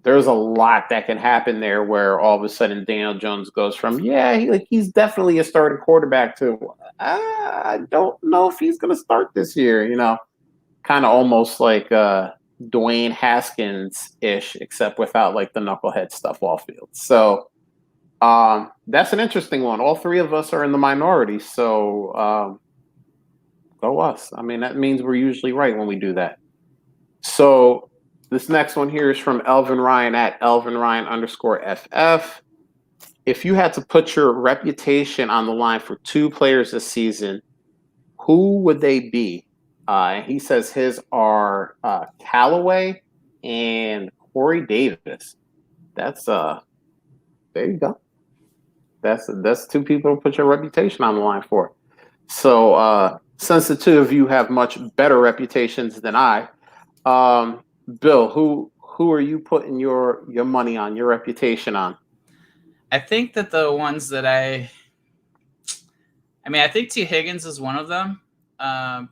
there's a lot that can happen there where all of a sudden Daniel Jones goes from, he's definitely a starting quarterback to, I don't know if he's going to start this year, kind of almost like Dwayne Haskins-ish, except without like the knucklehead stuff off field. So that's an interesting one. All three of us are in the minority. So go us. I mean, that means we're usually right when we do that. So this next one here is from Elvin Ryan at @ElvinRyan_FF. If you had to put your reputation on the line for two players this season, who would they be? He says his are Callaway and Corey Davis. That's there you go. That's two people to put your reputation on the line for. So since the two of you have much better reputations than I, Bill, who are you putting your money on, your reputation on? I think that the ones that I think T. Higgins is one of them. I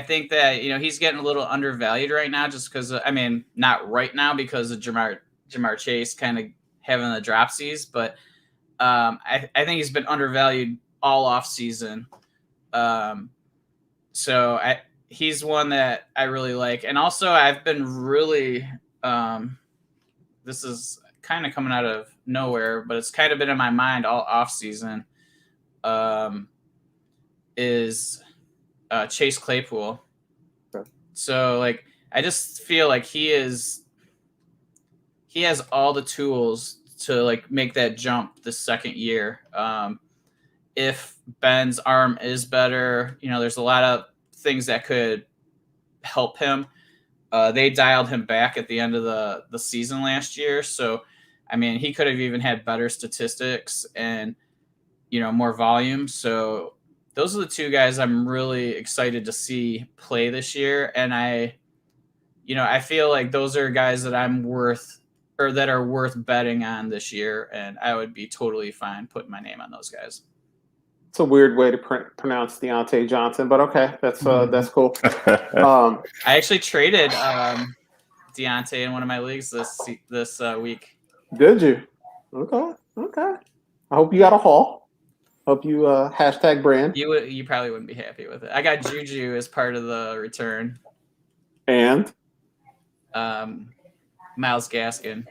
think that, he's getting a little undervalued right now just because, not right now because of Jamar Chase kind of having the dropsies, but I think he's been undervalued all off season. He's one that I really like. And also I've been really, this is kind of coming out of nowhere, but it's kind of been in my mind all off season, is Chase Claypool. Okay. So I just feel like he has all the tools to make that jump the second year. If Ben's arm is better, there's a lot of things that could help him. They dialed him back at the end of the season last year. So, he could have even had better statistics and, more volume. So those are the two guys I'm really excited to see play this year. And I feel like those are guys that that are worth betting on this year. And I would be totally fine putting my name on those guys. It's a weird way to pronounce Deontay Johnson, but okay, that's cool. I actually traded Deontay in one of my leagues this week. Did you? Okay. I hope you got a haul. Hope you hashtag brand. You probably wouldn't be happy with it. I got Juju as part of the return. And Myles Gaskin.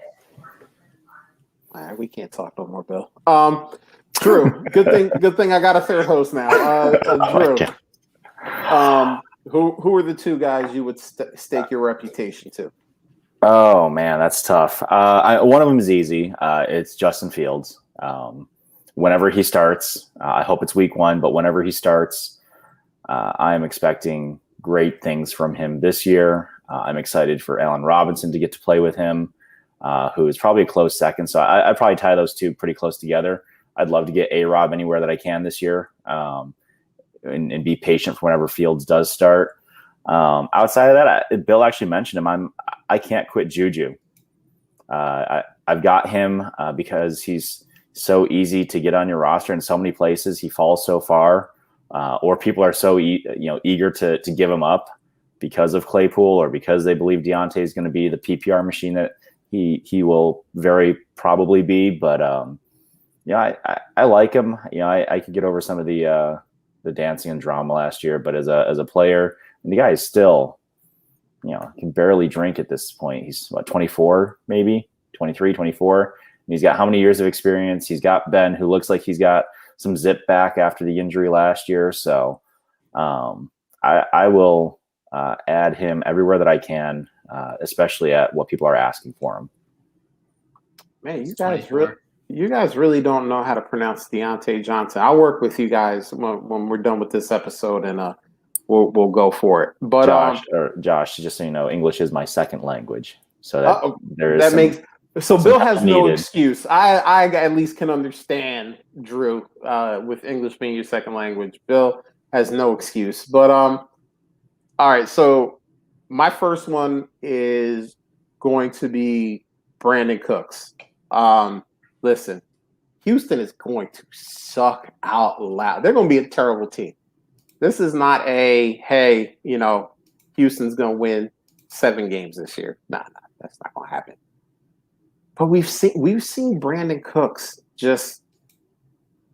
We can't talk no more, Bill. Drew, good thing I got a third host now. Drew, who are the two guys you would stake your reputation to? Oh man, that's tough. One of them is easy. It's Justin Fields. Whenever he starts, I hope it's week 1, but whenever he starts, I am expecting great things from him this year. I'm excited for Allen Robinson to get to play with him, who is probably a close second. So I'd probably tie those two pretty close together. I'd love to get A-Rob anywhere that I can this year, and be patient for whenever Fields does start. Outside of that, Bill actually mentioned him. I can't quit Juju. I've got him because he's so easy to get on your roster in so many places. He falls so far, or people are so eager to give him up because of Claypool or because they believe Deontay is going to be the PPR machine that he will very probably be. But I like him. I could get over some of the dancing and drama last year, but as a player, and the guy is still, can barely drink at this point. He's 24, maybe 23, 24. And he's got how many years of experience? He's got Ben, who looks like he's got some zip back after the injury last year. So I will add him everywhere that I can, especially at what people are asking for him. Man, you guys really don't know how to pronounce Deontay Johnson. I'll work with you guys when we're done with this episode, and we'll go for it. But Josh, just so you know, English is my second language, so Bill has no excuse. I at least can understand Drew with English being your second language. Bill has no excuse. But All right, so my first one is going to be Brandon Cooks. Listen, Houston is going to suck out loud. They're going to be a terrible team. This is not hey, Houston's going to win 7 games this year. Nah, that's not going to happen. But we've seen Brandon Cooks just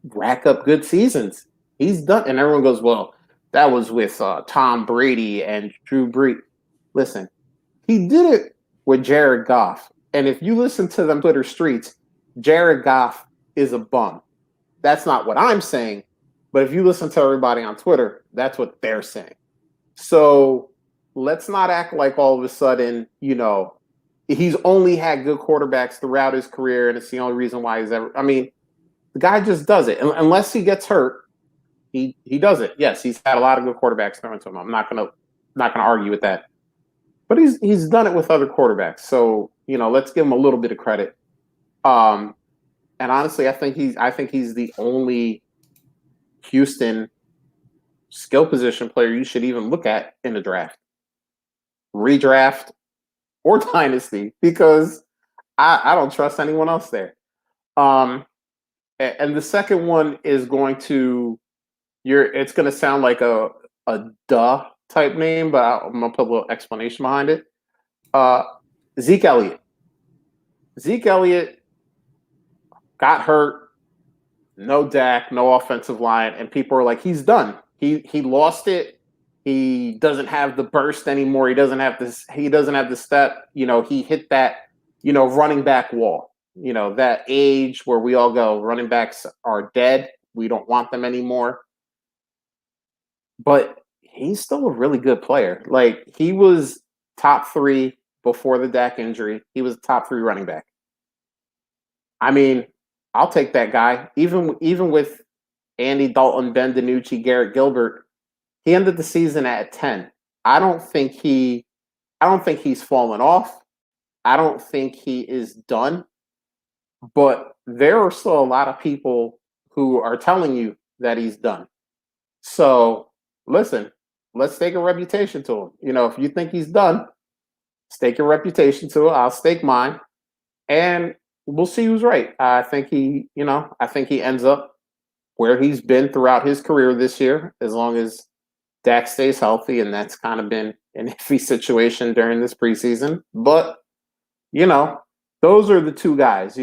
rack up good seasons. He's done, and everyone goes, well, that was with Tom Brady and Drew Brees. Listen, he did it with Jared Goff. And if you listen to them Twitter streets, Jared Goff is a bum. That's not what I'm saying. But if you listen to everybody on Twitter, that's what they're saying. So let's not act like all of a sudden, he's only had good quarterbacks throughout his career, and it's the only reason why he's ever. I mean, the guy just does it. Unless he gets hurt, he does it. Yes, he's had a lot of good quarterbacks thrown to him. I'm not gonna argue with that. But he's done it with other quarterbacks. So, let's give him a little bit of credit. And honestly, I think he's the only Houston skill position player you should even look at in the draft. Redraft or dynasty, because I don't trust anyone else there. And the second one is it's going to sound like a duh type name, but I'm going to put a little explanation behind it. Zeke Eliot. Zeke Eliot got hurt, no Dak, no offensive line, and people are like, he's done. He lost it. He doesn't have the burst anymore. He doesn't have the step. He hit that, running back wall. That age where we all go, running backs are dead. We don't want them anymore. But he's still a really good player. Like, he was top 3 before the Dak injury. He was a top 3 running back. I mean, I'll take that guy. Even with Andy Dalton, Ben DiNucci, Garrett Gilbert, he ended the season at 10. I don't think he's fallen off. I don't think he is done. But there are still a lot of people who are telling you that he's done. So listen, let's stake a reputation to him. If you think he's done, stake your reputation to it. I'll stake mine, and we'll see who's right. I think he ends up where he's been throughout his career this year, as long as Dak stays healthy, and that's kind of been an iffy situation during this preseason. But, those are the two guys.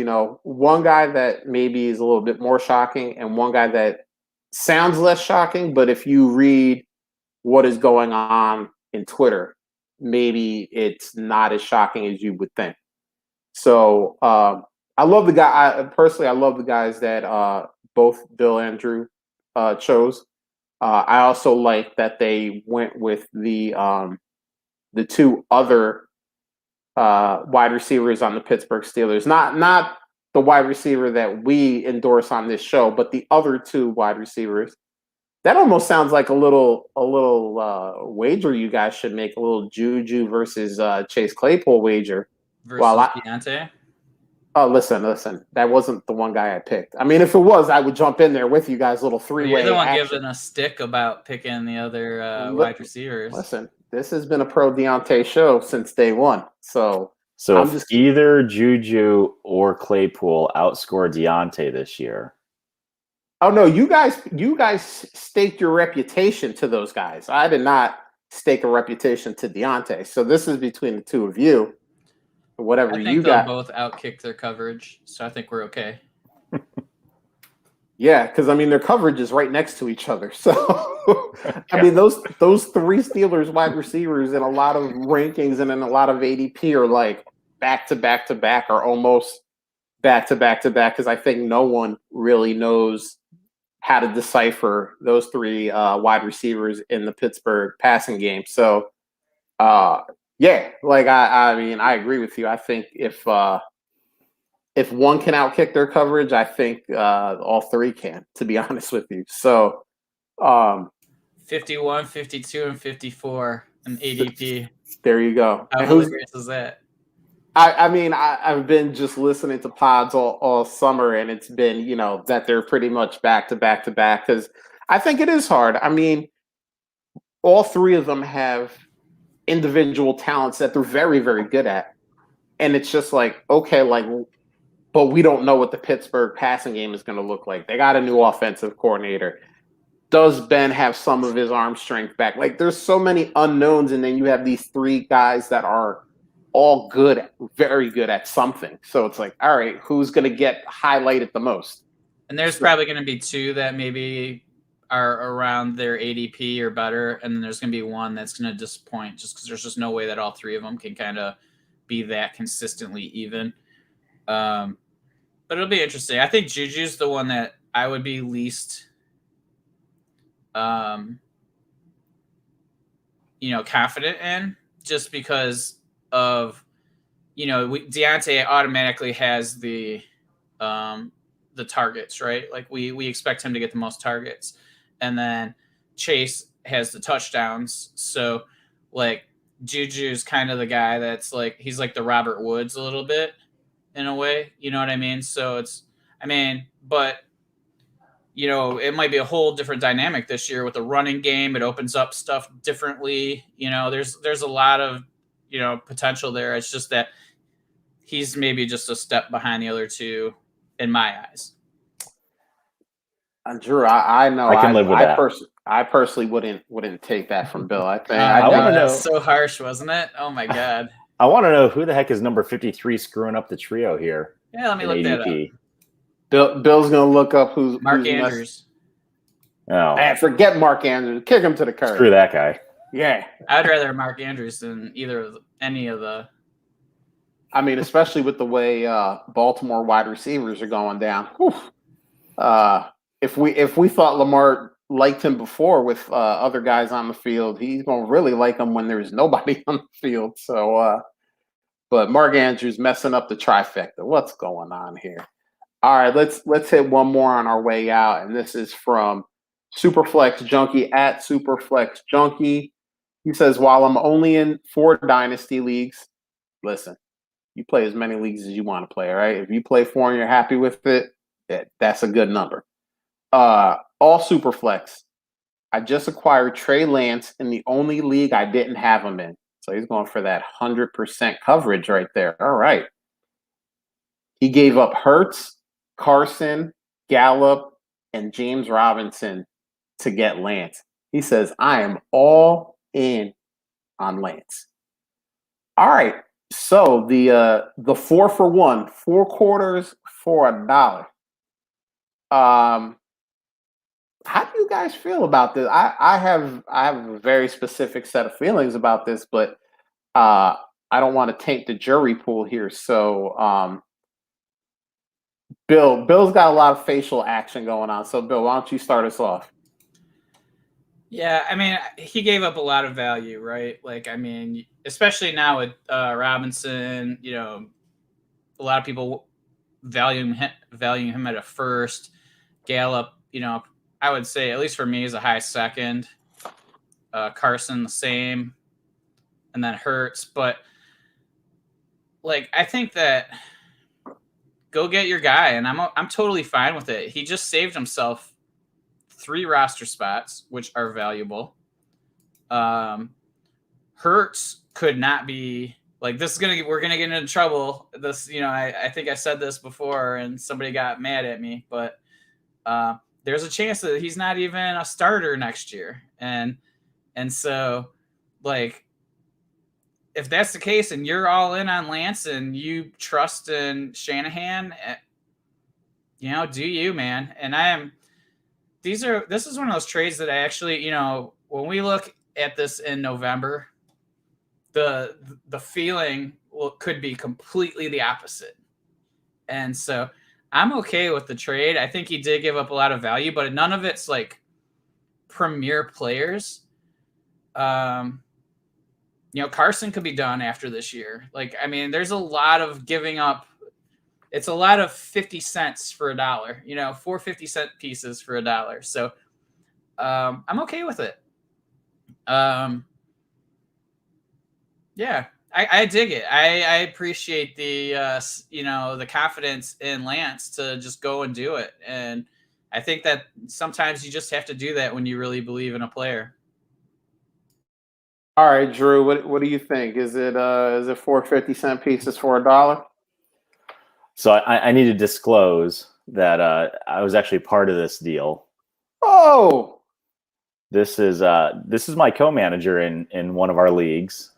One guy that maybe is a little bit more shocking, and one guy that sounds less shocking, but if you read what is going on in Twitter, maybe it's not as shocking as you would think. So I love the guy. I love the guys that both Bill and Drew chose. I also like that they went with the 2 other wide receivers on the Pittsburgh Steelers. Not the wide receiver that we endorse on this show, but the other 2 wide receivers. That almost sounds like a little wager you guys should make, a little Juju versus Chase Claypool wager. Versus Deontay? Oh, listen. That wasn't the one guy I picked. I mean, if it was, I would jump in there with you guys, little 3-way. You're the one action. giving a stick about picking the other wide receivers. Listen, this has been a pro Deontay show since day one. So if either Juju or Claypool outscore Deontay this year. Oh no, you guys staked your reputation to those guys. I did not stake a reputation to Deontay. So this is between the 2 of you. Whatever you got. They'll both outkick their coverage, so I think we're okay. Yeah, because their coverage is right next to each other. So those 3 Steelers wide receivers in a lot of rankings and in a lot of ADP are like back to back to back, or almost back to back to back, because I think no one really knows how to decipher those 3 wide receivers in the Pittsburgh passing game. So yeah, like I agree with you. I think if one can outkick their coverage, I think all 3 can, to be honest with you. So 51, 52, and 54 in ADP. There you go. How hilarious is that? I've been just listening to pods all summer, and it's been, that they're pretty much back to back to back, because I think it is hard. all three of them have individual talents that they're very, very good at. And it's just like, okay, like, but we don't know what the Pittsburgh passing game is going to look like. They got a new offensive coordinator. Does Ben have some of his arm strength back? Like, there's so many unknowns, and then you have these three guys that are all good, very good at something. So it's like, all right, who's going to get highlighted the most? And there's probably going to be two that maybe are around their ADP or better, and then there's going to be one that's going to disappoint just because there's just no way that all three of them can kind of be that consistently even. But it'll be interesting. I think Juju's the one that I would be least confident in, just because of, Deontay automatically has the targets, right? Like we expect him to get the most targets, and then Chase has the touchdowns. So like Juju's kind of the guy that's like, he's like the Robert Woods a little bit in a way, you know what I mean? So but it might be a whole different dynamic this year with the running game. It opens up stuff differently. There's a lot of, potential there. It's just that he's maybe just a step behind the other two in my eyes. Drew, I know I can live with that. I personally wouldn't take that from Bill. I think I wanna know, know. that's so harsh, wasn't it? Oh my God. I want to know who the heck is number 53 screwing up the trio here. Yeah, let me in look that up. ADP. Bill's gonna look up who's Mark who's Andrews. Oh, forget Mark Andrews. Kick him to the curb. screw that guy. Yeah. I'd rather Mark Andrews than any of the. I mean, especially with the way Baltimore wide receivers are going down. Whew. If we thought Lamar liked him before with other guys on the field, he's gonna really like him when there's nobody on the field. So, but Mark Andrews messing up the trifecta. What's going on here? All right, let's hit one more on our way out, and this is from Superflex Junkie at Superflex Junkie. He says, while I'm only in 4 dynasty leagues, listen, you play as many leagues as you want to play, right? If you play 4 and you're happy with it, that's a good number. All Superflex. I just acquired Trey Lance in the only league I didn't have him in. So he's going for that 100% coverage right there. All right. He gave up Hurts, Carson, Gallup, and James Robinson to get Lance. He says, I am all in on Lance. All right. So the 4 for 1, 4 quarters for $1. How do you guys feel about this? I have a very specific set of feelings about this, but I don't want to taint the jury pool here. So Bill's got a lot of facial action going on. So Bill, why don't you start us off? Yeah, I mean, he gave up a lot of value, right? Like, I mean, especially now with Robinson, a lot of people valuing him at a first. Gallup, I would say, at least for me, is a high second. Carson, the same. And then Hurts. But, like, I think that go get your guy, and I'm totally fine with it. He just saved himself 3 roster spots, which are valuable. Hurts could not be like this. We're gonna get into trouble. This, I think I said this before, and somebody got mad at me, but there's a chance that he's not even a starter next year, and so like if that's the case, and you're all in on Lance, and you trust in Shanahan, do you, man? And I am. This is one of those trades that I actually, when we look at this in November, the feeling could be completely the opposite. And so I'm okay with the trade. I think he did give up a lot of value, but none of it's like premier players. Carson could be done after this year. Like, I mean, there's a lot of giving up. It's a lot of 50 cents for $1, 4 50-cent pieces for $1. So I'm okay with it. Yeah, I dig it. I appreciate the, the confidence in Lance to just go and do it. And I think that sometimes you just have to do that when you really believe in a player. All right, Drew. What do you think? Is it 4 50-cent pieces for $1? So I need to disclose that I was actually part of this deal. Oh, This is my co-manager in one of our leagues.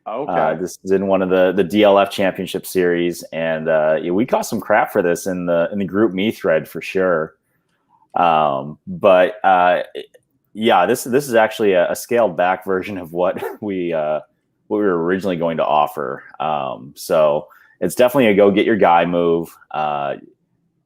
okay. This is in one of the DLF Championship Series, and we caught some crap for this in the Group Me thread for sure. Yeah, this is actually a scaled back version of what we were originally going to offer. So it's definitely a go get your guy move.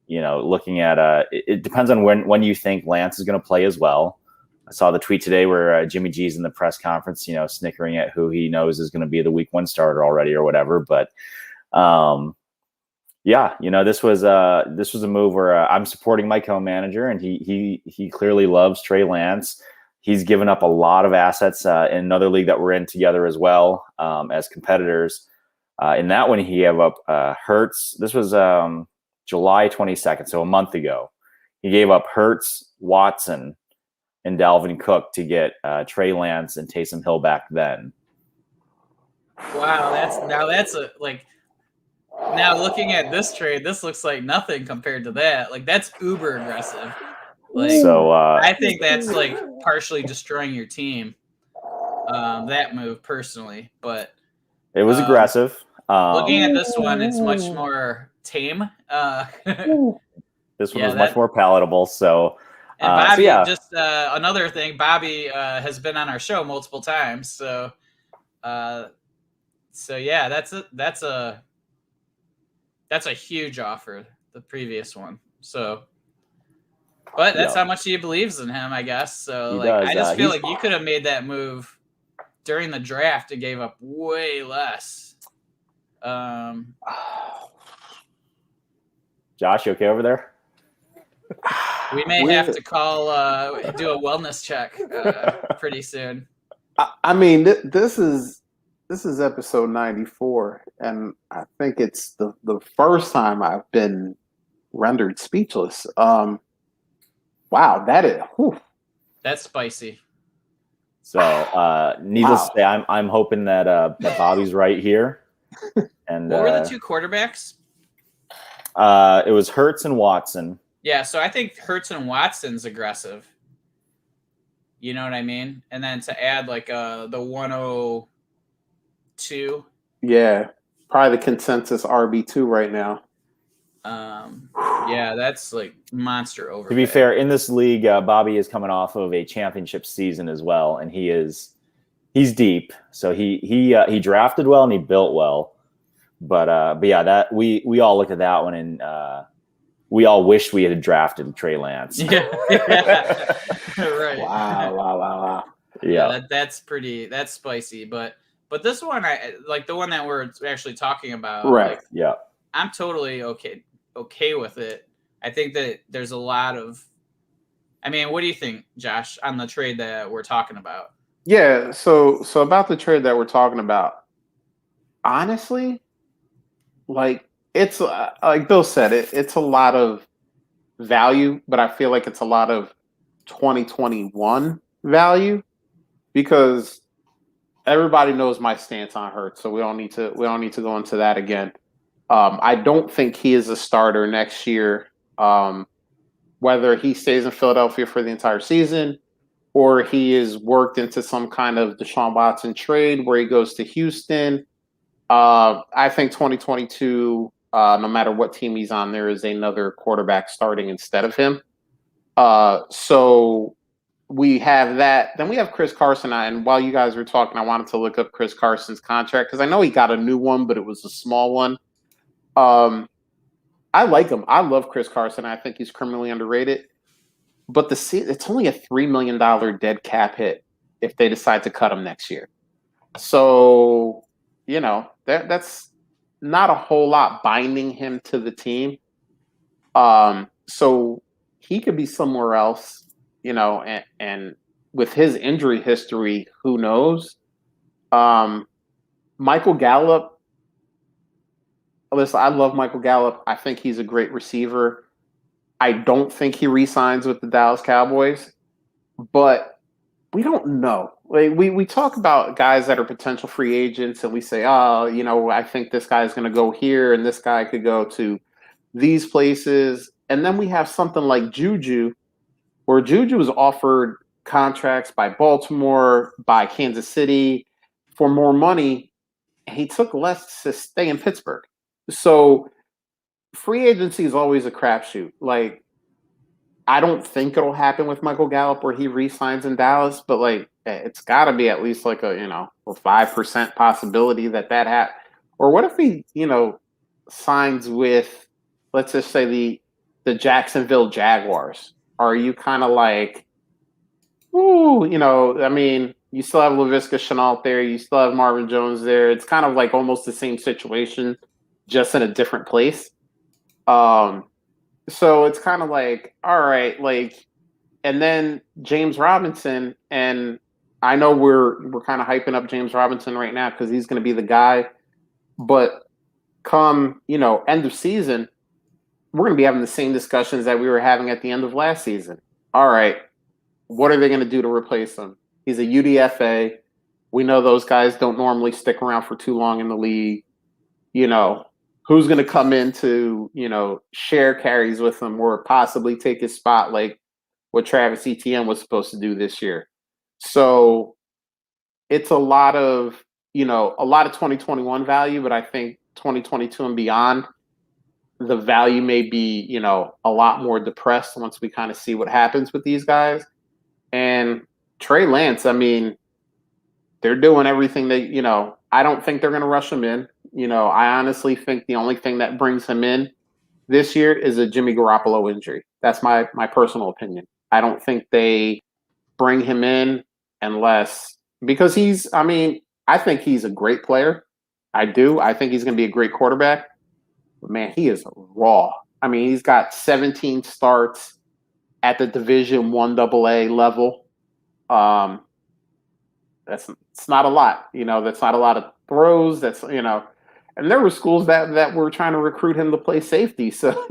Looking at it depends on when you think Lance is going to play as well. I saw the tweet today where Jimmy G's in the press conference, snickering at who he knows is going to be the week 1 starter already or whatever. But this was a move where I'm supporting my co-manager, and he clearly loves Trey Lance. He's given up a lot of assets in another league that we're in together as well as competitors. In that one, he gave up Hurts. This was July 22nd, so a month ago. He gave up Hurts, Watson, and Dalvin Cook to get Trey Lance and Taysom Hill back then. Wow, now looking at this trade, this looks like nothing compared to that. Like, that's uber aggressive. Like, so I think that's like partially destroying your team. That move personally, but it was aggressive. Looking at this one, it's much more tame. This one was much more palatable. So, and Bobby, just another thing, Bobby has been on our show multiple times. So yeah, that's a huge offer, the previous one. So, but that's how much he believes in him, I guess. So, I just feel like you could have made that move during the draft and gave up way less. Josh, you okay over there? We may have to call, do a wellness check pretty soon. I mean, this is episode 94, and I think it's the first time I've been rendered speechless. Wow, that's spicy. So, needless to say, I'm hoping that Bobby's right here. And what were the 2 quarterbacks? It was Hurts and Watson. Yeah, so I think Hurts and Watson's aggressive. You know what I mean? And then to add like the 102. Yeah, probably the consensus RB2 right now. Yeah, that's like monster overpay. To be fair, in this league, Bobby is coming off of a championship season as well, and he's deep. So he drafted well and he built well. But yeah, that we all looked at that one and we all wished we had drafted Trey Lance. Yeah. Right. Wow. Yeah, that's spicy. But this one, I like the one that we're actually talking about. Right. Like, yeah. I'm totally okay with it. I think that there's a lot of. I mean, what do you think, Josh, on the trade that we're talking about? Yeah. So about the trade that we're talking about, honestly, like it's like Bill said, it's a lot of value, but I feel like it's a lot of 2021 value because everybody knows my stance on Hurts, so we don't need to go into that again. I don't think he is a starter next year. Whether he stays in Philadelphia for the entire season or he is worked into some kind of Deshaun Watson trade where he goes to Houston. I think 2022, no matter what team he's on, there is another quarterback starting instead of him. So we have that. Then we have Chris Carson. And while you guys were talking, I wanted to look up Chris Carson's contract because I know he got a new one, but it was a small one. I like him. I love Chris Carson. I think he's criminally underrated. But it's only a $3 million dead cap hit if they decide to cut him next year. So, that's not a whole lot binding him to the team. So he could be somewhere else, and with his injury history, who knows? Michael Gallup. Listen, I love Michael Gallup. I think he's a great receiver. I don't think he re-signs with the Dallas Cowboys, but we don't know. Like we talk about guys that are potential free agents, and we say, oh, I think this guy's going to go here, and this guy could go to these places, and then we have something like Juju, where Juju was offered contracts by Baltimore, by Kansas City for more money, and he took less to stay in Pittsburgh. So free agency is always a crapshoot. Like, I don't think it'll happen with Michael Gallup where he re-signs in Dallas, but like it's got to be at least like a 5% possibility that happens. Or what if he signs with, let's just say, the Jacksonville Jaguars? Are you kind of like, ooh, I mean, you still have Laviska Shenault there, you still have Marvin Jones there. It's kind of like almost the same situation, just in a different place. So it's kind of like, all right, like, and then James Robinson, and I know we're kind of hyping up James Robinson right now because he's going to be the guy, but come, end of season, we're going to be having the same discussions that we were having at the end of last season. All right, what are they going to do to replace him? He's a UDFA. We know those guys don't normally stick around for too long in the league. Who's going to come in to, share carries with him or possibly take his spot like what Travis Etienne was supposed to do this year. So it's a lot of 2021 value, but I think 2022 and beyond, the value may be, a lot more depressed once we kind of see what happens with these guys. And Trey Lance, I mean, they're doing everything that, I don't think they're going to rush him in. I honestly think the only thing that brings him in this year is a Jimmy Garoppolo injury. That's my personal opinion. I don't think they bring him in unless because I think he's a great player. I do. I think he's going to be a great quarterback. But man, he is raw. I mean, he's got 17 starts at the Division I AA level. It's not a lot. That's not a lot of throws. And there were schools that were trying to recruit him to play safety. So,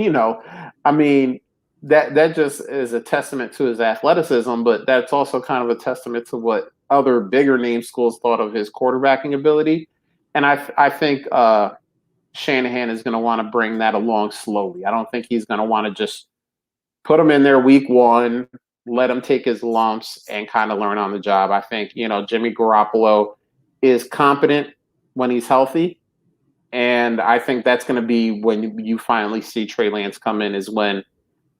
I mean, that just is a testament to his athleticism, but that's also kind of a testament to what other bigger name schools thought of his quarterbacking ability. And I think Shanahan is going to want to bring that along slowly. I don't think he's going to want to just put him in there week one, let him take his lumps and kind of learn on the job. I think, Jimmy Garoppolo is competent when he's healthy. And I think that's going to be when you finally see Trey Lance come in is when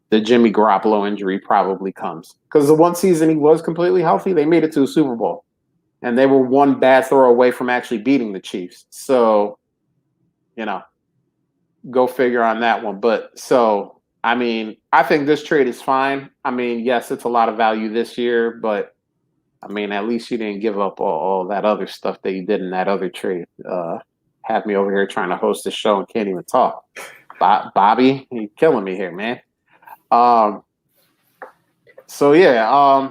the Jimmy Garoppolo injury probably comes. Because the one season he was completely healthy, they made it to a Super Bowl. And they were one bad throw away from actually beating the Chiefs. So, go figure on that one. But so, I mean, I think this trade is fine. I mean, yes, it's a lot of value this year, but I mean, at least you didn't give up all that other stuff that you did in that other trade. Have me over here trying to host the show and can't even talk. Bobby, you're killing me here, man. So yeah,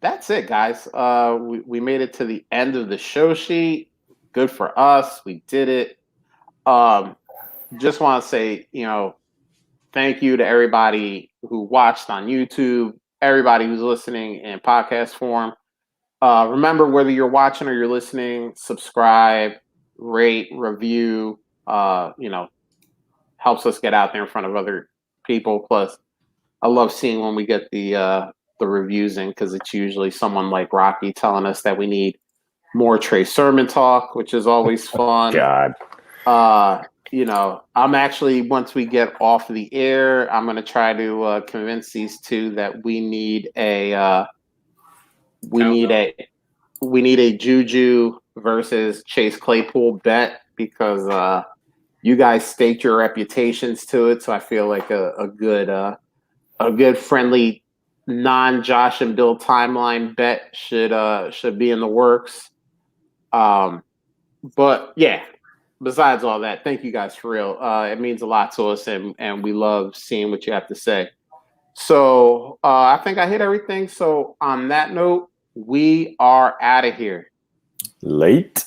that's it, guys. We made it to the end of the show sheet. Good for us. We did it. Just want to say, thank you to everybody who watched on YouTube, everybody who's listening in podcast form. Remember, whether you're watching or you're listening, subscribe, rate, review, helps us get out there in front of other people. Plus, I love seeing when we get the reviews in because it's usually someone like Rocky telling us that we need more Trey Sermon talk, which is always fun. God. I'm actually, once we get off the air, I'm going to try to convince these two that we need a Juju versus Chase Claypool bet because you guys staked your reputations to it. So I feel like a good friendly non-Josh and Bill timeline bet should be in the works. But yeah. Besides all that, thank you guys for real. It means a lot to us, and we love seeing what you have to say. So I think I hit everything. So on that note, we are out of here. Late.